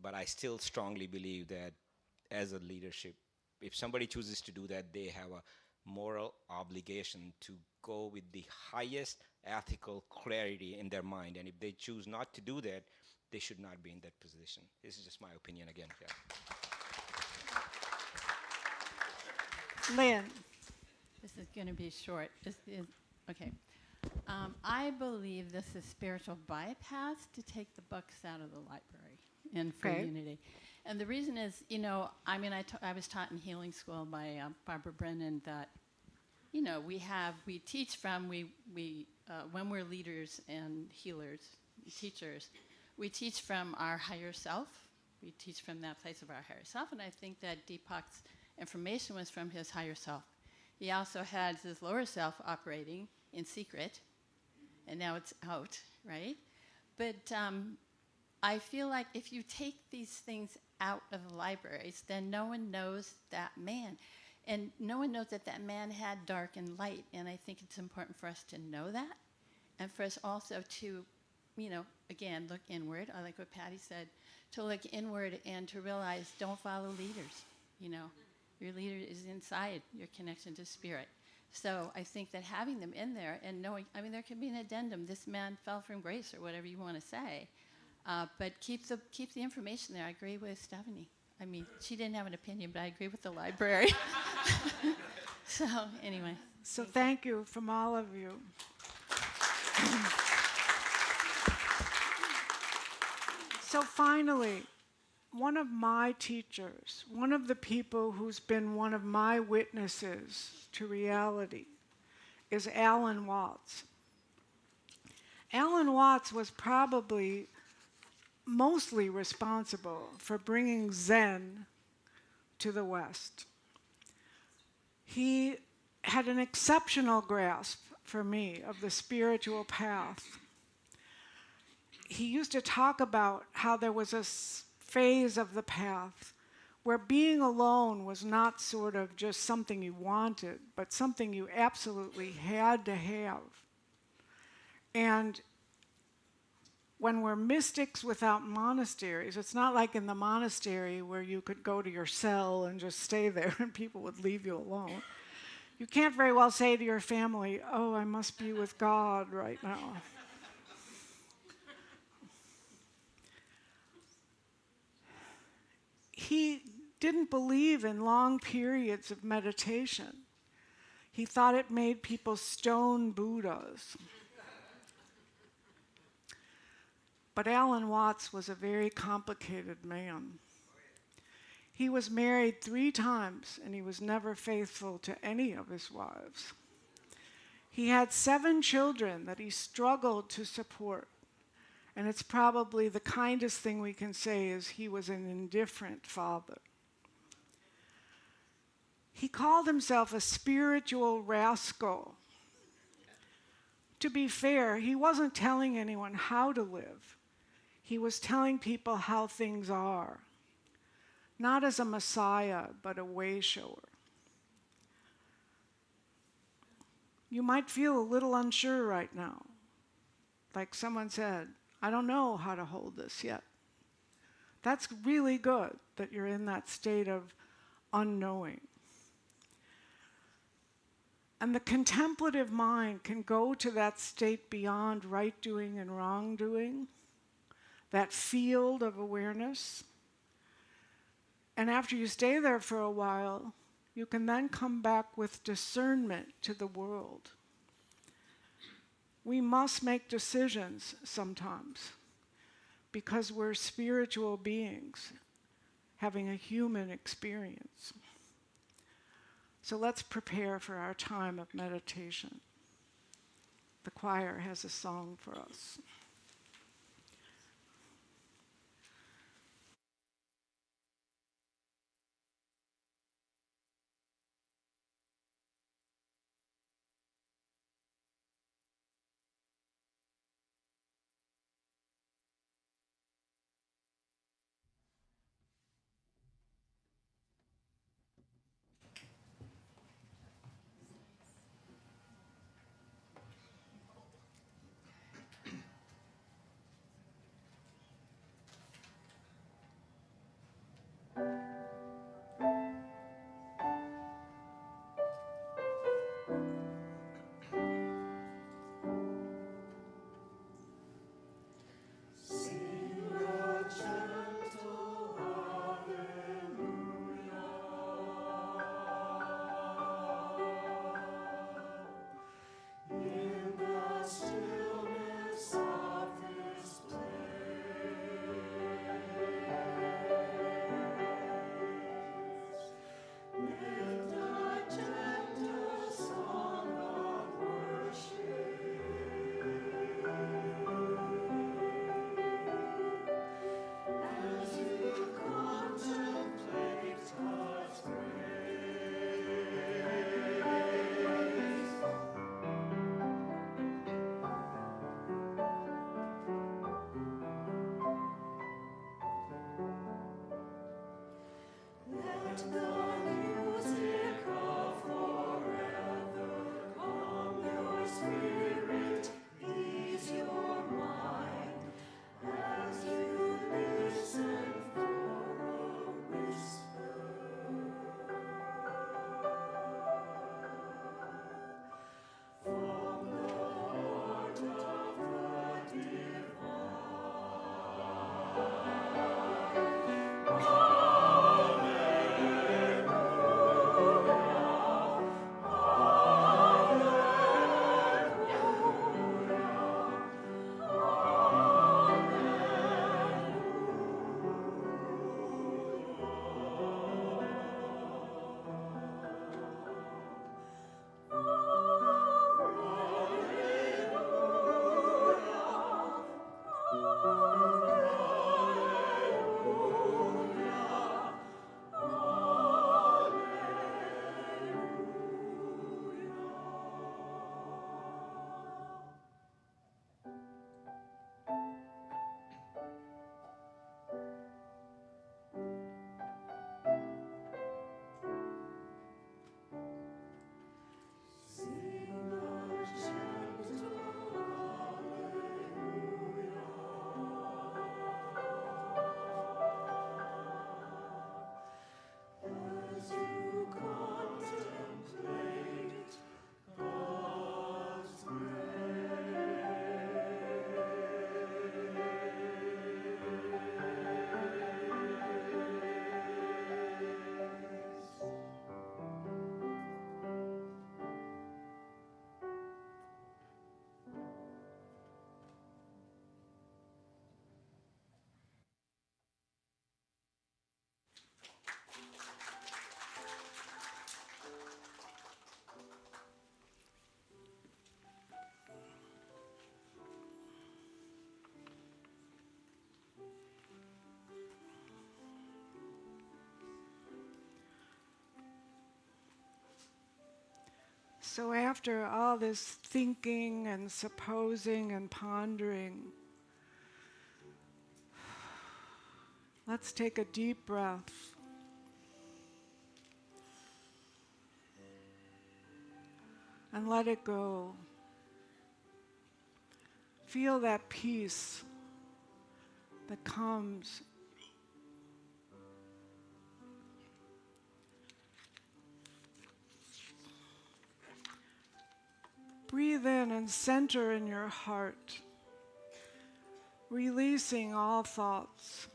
but I still strongly believe that as a leadership, if somebody chooses to do that, they have a moral obligation to go with the highest ethical clarity in their mind. And if they choose not to do that, they should not be in that position. This is just my opinion again. Yeah. Lynn. This is going to be short. Okay. I believe this is spiritual bypass to take the books out of the library and for unity. And the reason is, you know, I mean, I was taught in healing school by Barbara Brennan that, you know, we teach from, when we're leaders and healers, teachers, we teach from our higher self. We teach from that place of our higher self. And I think that Deepak's information was from his higher self. He also had his lower self operating in secret, and now it's out, right? But I feel like if you take these things out of the libraries, then no one knows that man. And no one knows that that man had dark and light. And I think it's important for us to know that. And for us also to, you know, again, look inward. I like what Patty said, to look inward and to realize don't follow leaders. You know, your leader is inside your connection to spirit. So I think that having them in there and knowing, I mean, there can be an addendum. This man fell from grace or whatever you want to say. But keep the information there. I agree with Stephanie. I mean, she didn't have an opinion, but I agree with the library. So anyway. So thank you from all of you. So finally, one of my teachers, one of the people who's been one of my witnesses to reality is Alan Watts. Alan Watts was probably mostly responsible for bringing Zen to the West. He had an exceptional grasp, for me, of the spiritual path. He used to talk about how there was a phase of the path where being alone was not sort of just something you wanted, but something you absolutely had to have. And when we're mystics without monasteries, it's not like in the monastery where you could go to your cell and just stay there and people would leave you alone. You can't very well say to your family, oh, I must be with God right now. He didn't believe in long periods of meditation. He thought it made people stone Buddhas. But Alan Watts was a very complicated man. He was married 3 times, and he was never faithful to any of his wives. He had 7 children that he struggled to support. And it's probably the kindest thing we can say is he was an indifferent father. He called himself a spiritual rascal. To be fair, he wasn't telling anyone how to live. He was telling people how things are. Not as a messiah, but a way shower. You might feel a little unsure right now. Like someone said, I don't know how to hold this yet. That's really good that you're in that state of unknowing. And the contemplative mind can go to that state beyond right doing and wrong doing, that field of awareness. And after you stay there for a while, you can then come back with discernment to the world. We must make decisions sometimes because we're spiritual beings having a human experience. So let's prepare for our time of meditation. The choir has a song for us. So after all this thinking and supposing and pondering, let's take a deep breath. And let it go. Feel that peace that comes. Breathe in and center in your heart, releasing all thoughts.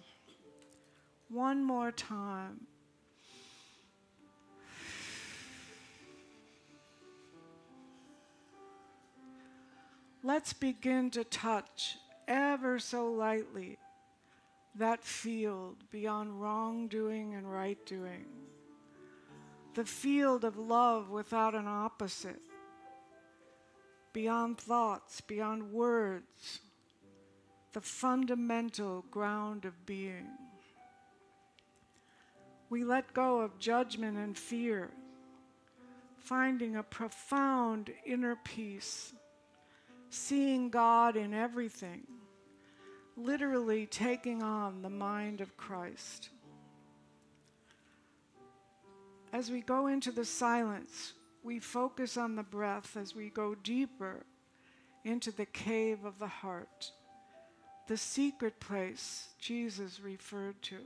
One more time. Let's begin to touch ever so lightly that field beyond wrongdoing and right doing. The field of love without an opposite. Beyond thoughts, beyond words. The fundamental ground of being. We let go of judgment and fear, finding a profound inner peace, seeing God in everything, literally taking on the mind of Christ. As we go into the silence, we focus on the breath as we go deeper into the cave of the heart, the secret place Jesus referred to.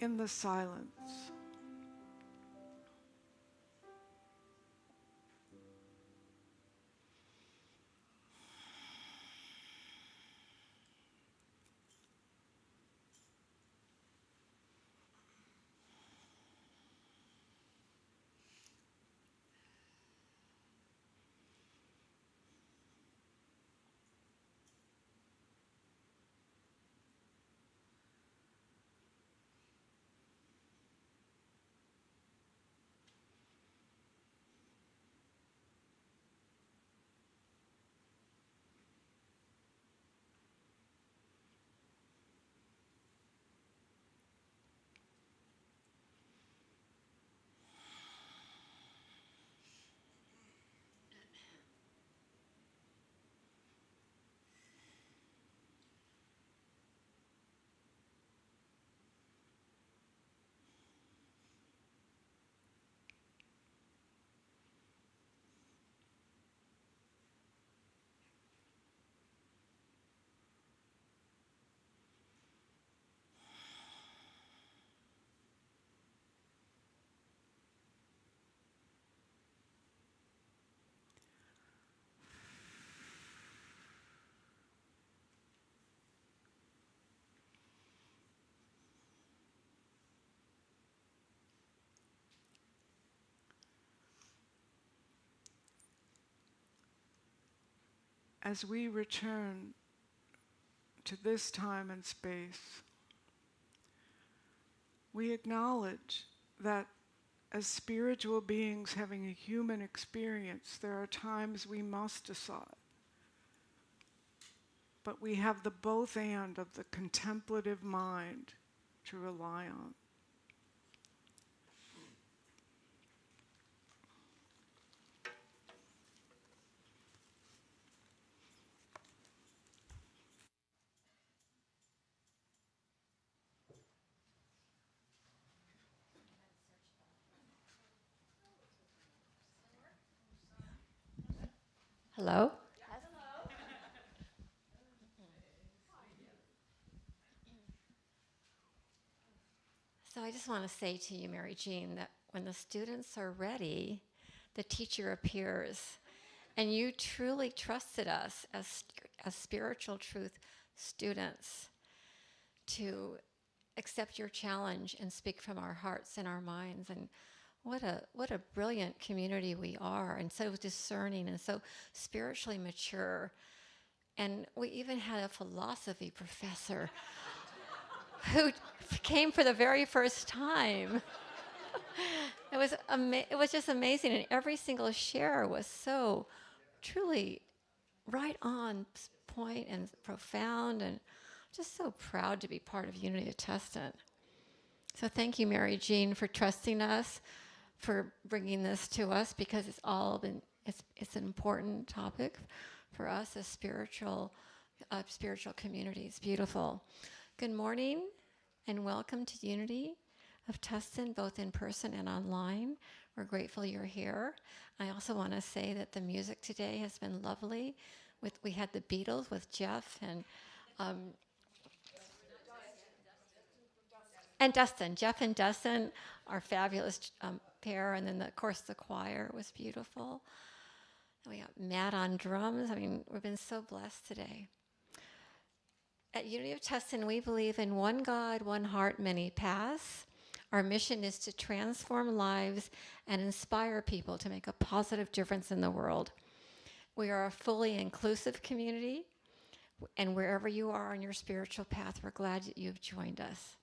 In the silence. as we return to this time and space, we acknowledge that as spiritual beings having a human experience, there are times we must decide. But we have the both and of the contemplative mind to rely on. Hello? So I just want to say to you, Mary Jean, that when the students are ready, the teacher appears. And you truly trusted us as spiritual truth students to accept your challenge and speak from our hearts and our minds. And what a brilliant community we are, and so discerning and so spiritually mature. And we even had a philosophy professor who came for the very first time. It was just amazing, and every single share was so truly right on point and profound, and just so proud to be part of Unity of Tustin. So thank you, Mary Jean, for trusting us, for bringing this to us, because it's an important topic for us as spiritual community. It's beautiful. Good morning, and welcome to Unity of Tustin, both in person and online. We're grateful you're here. I also want to say that the music today has been lovely. We had the Beatles with Jeff and Dustin. Jeff and Dustin are fabulous pair, and then of course the choir was beautiful. And we got Matt on drums. I mean, we've been so blessed today. At Unity of Tustin, we believe in one God, one heart, many paths. Our mission is to transform lives and inspire people to make a positive difference in the world. We are a fully inclusive community, and wherever you are on your spiritual path, we're glad that you've joined us.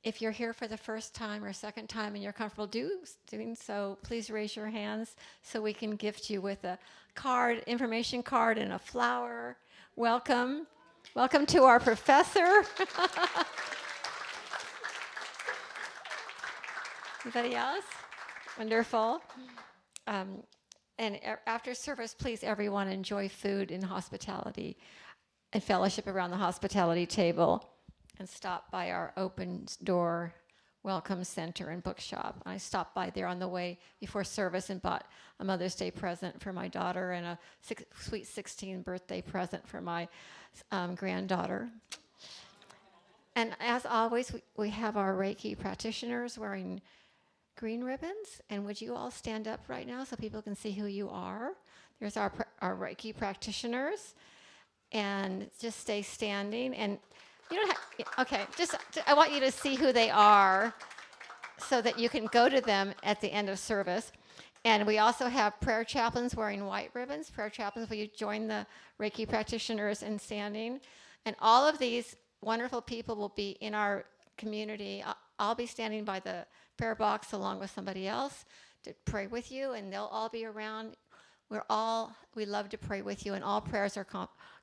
If you're here for the first time or second time and you're comfortable doing so, please raise your hands so we can gift you with a card, information card, and a flower. Welcome. Welcome to our professor. Anybody else? Wonderful. And after service, please, everyone, enjoy food and hospitality and fellowship around the hospitality table, and stop by our open door welcome center and bookshop. I stopped by there on the way before service and bought a Mother's Day present for my daughter and a sweet 16th birthday present for my granddaughter. And as always, we have our Reiki practitioners wearing green ribbons. And would you all stand up right now so people can see who you are? There's our Reiki practitioners. And just stay standing. And you don't have, okay, I want you to see who they are so that you can go to them at the end of service. And we also have prayer chaplains wearing white ribbons. Prayer chaplains, will you join the Reiki practitioners in standing? And all of these wonderful people will be in our community. I'll be standing by the prayer box along with somebody else to pray with you, and they'll all be around. We love to pray with you, and all prayers are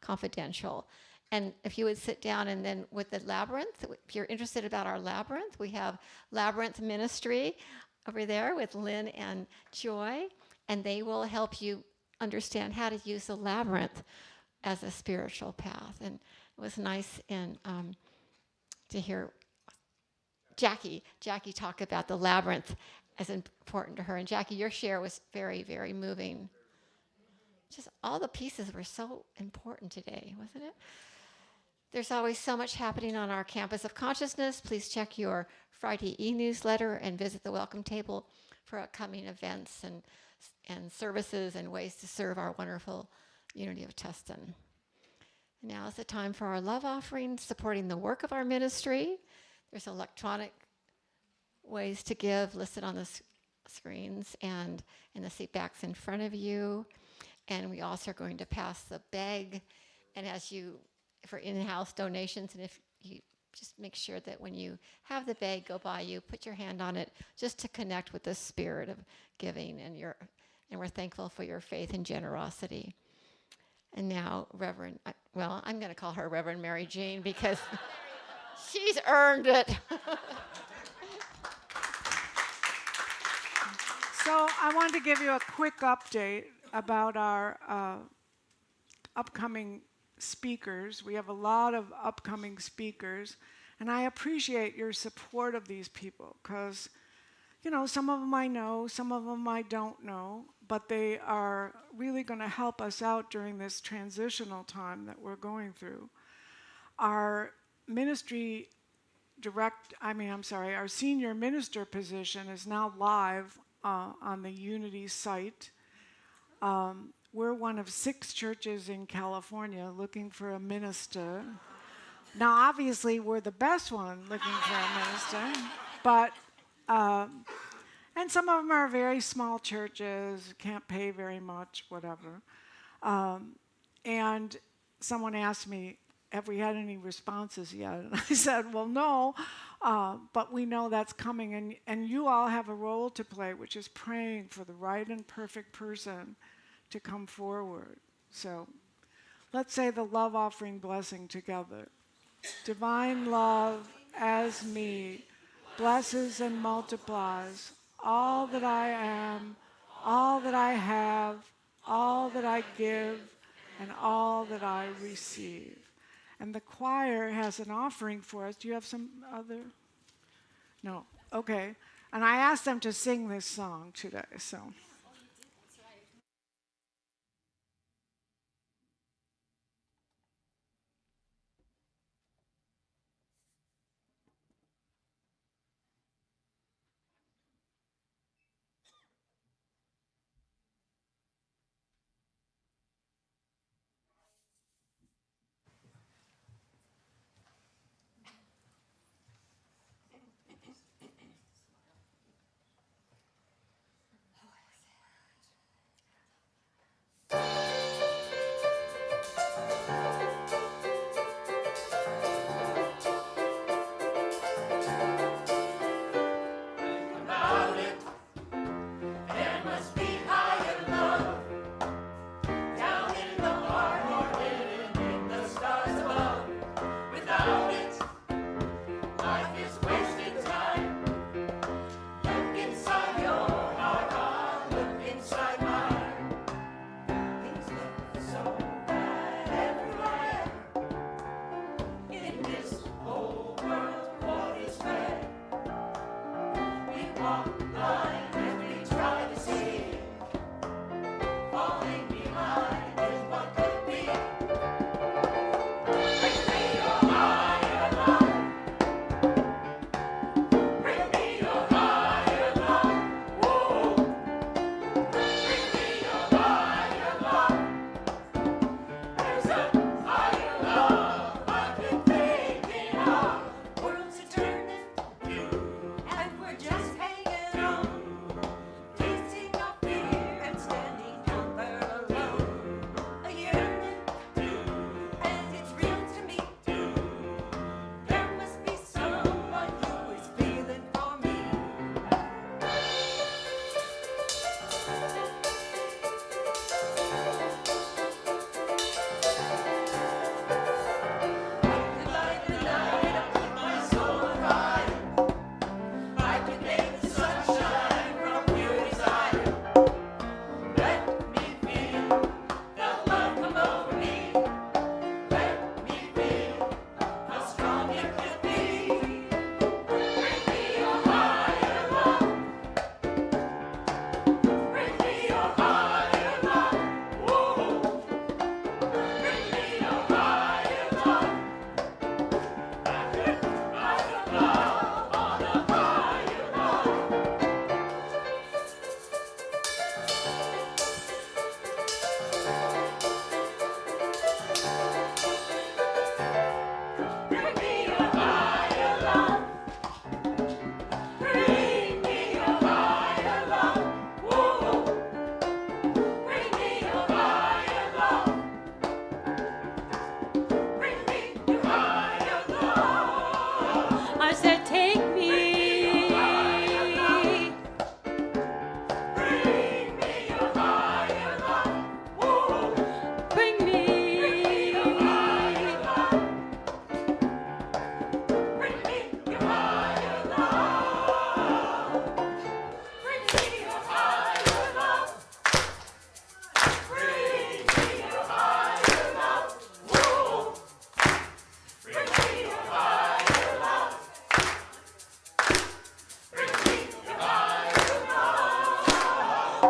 confidential. And if you would sit down, and then with the labyrinth, if you're interested about our labyrinth, we have Labyrinth Ministry over there with Lynn and Joy, and they will help you understand how to use the labyrinth as a spiritual path. And it was nice to hear Jackie talk about the labyrinth as important to her. And Jackie, your share was very, very moving. Just all the pieces were so important today, wasn't it? There's always so much happening on our campus of consciousness. Please check your Friday e-newsletter and visit the welcome table for upcoming events and services and ways to serve our wonderful Unity of Tustin. Now is the time for our love offering, supporting the work of our ministry. There's electronic ways to give listed on the screens and in the seat backs in front of you. And we also are going to pass the bag. And as you, for in-house donations, and if you just make sure that when you have the bag go by you, put your hand on it just to connect with the spirit of giving. And we're thankful for your faith and generosity. And now, Reverend, well, I'm going to call her Reverend Mary Jean because she's earned it. So I wanted to give you a quick update about our upcoming speakers. We have a lot of upcoming speakers, and I appreciate your support of these people because, you know, some of them I know, some of them I don't know, but they are really going to help us out during this transitional time that we're going through. Our our senior minister position is now live on the Unity site. We're one of 6 churches in California looking for a minister. Now, obviously, we're the best one looking for a minister, but, and some of them are very small churches, can't pay very much, whatever. And someone asked me, have we had any responses yet? And I said, well, no, but we know that's coming. And you all have a role to play, which is praying for the right and perfect person to come forward. So let's say the love offering blessing together. Divine love as me blesses and multiplies all that I am, all that I have, all that I give, and all that I receive. And the choir has an offering for us. Do you have some other? No. Okay. And I asked them to sing this song today, so. said, take me. Bring me.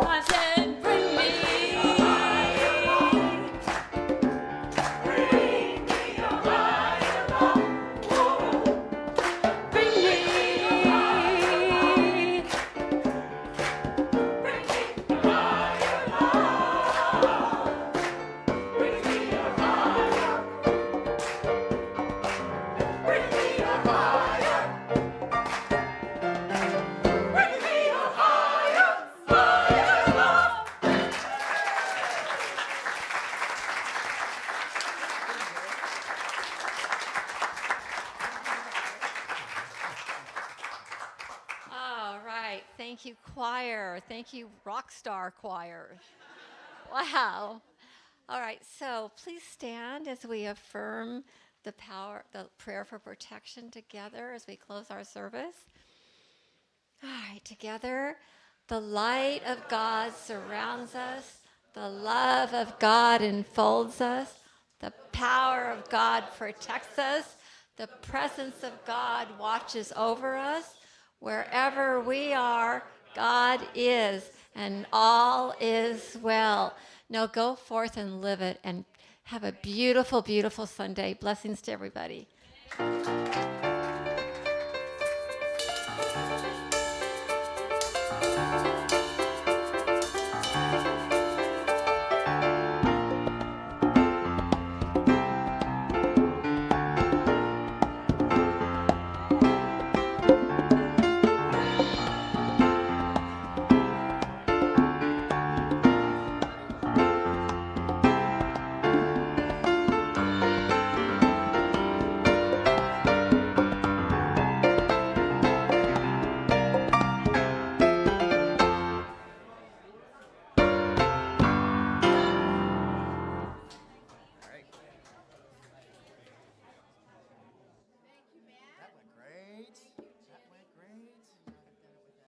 I said, bring me. Bring me. All right. Thank you, choir. Thank you, rock star choir. Wow. All right. So please stand as we affirm the prayer for protection together as we close our service. All right. Together, the light of God surrounds us. The love of God enfolds us. The power of God protects us. The presence of God watches over us. Wherever we are, God is, and all is well. Now go forth and live it, and have a beautiful, beautiful Sunday. Blessings to everybody.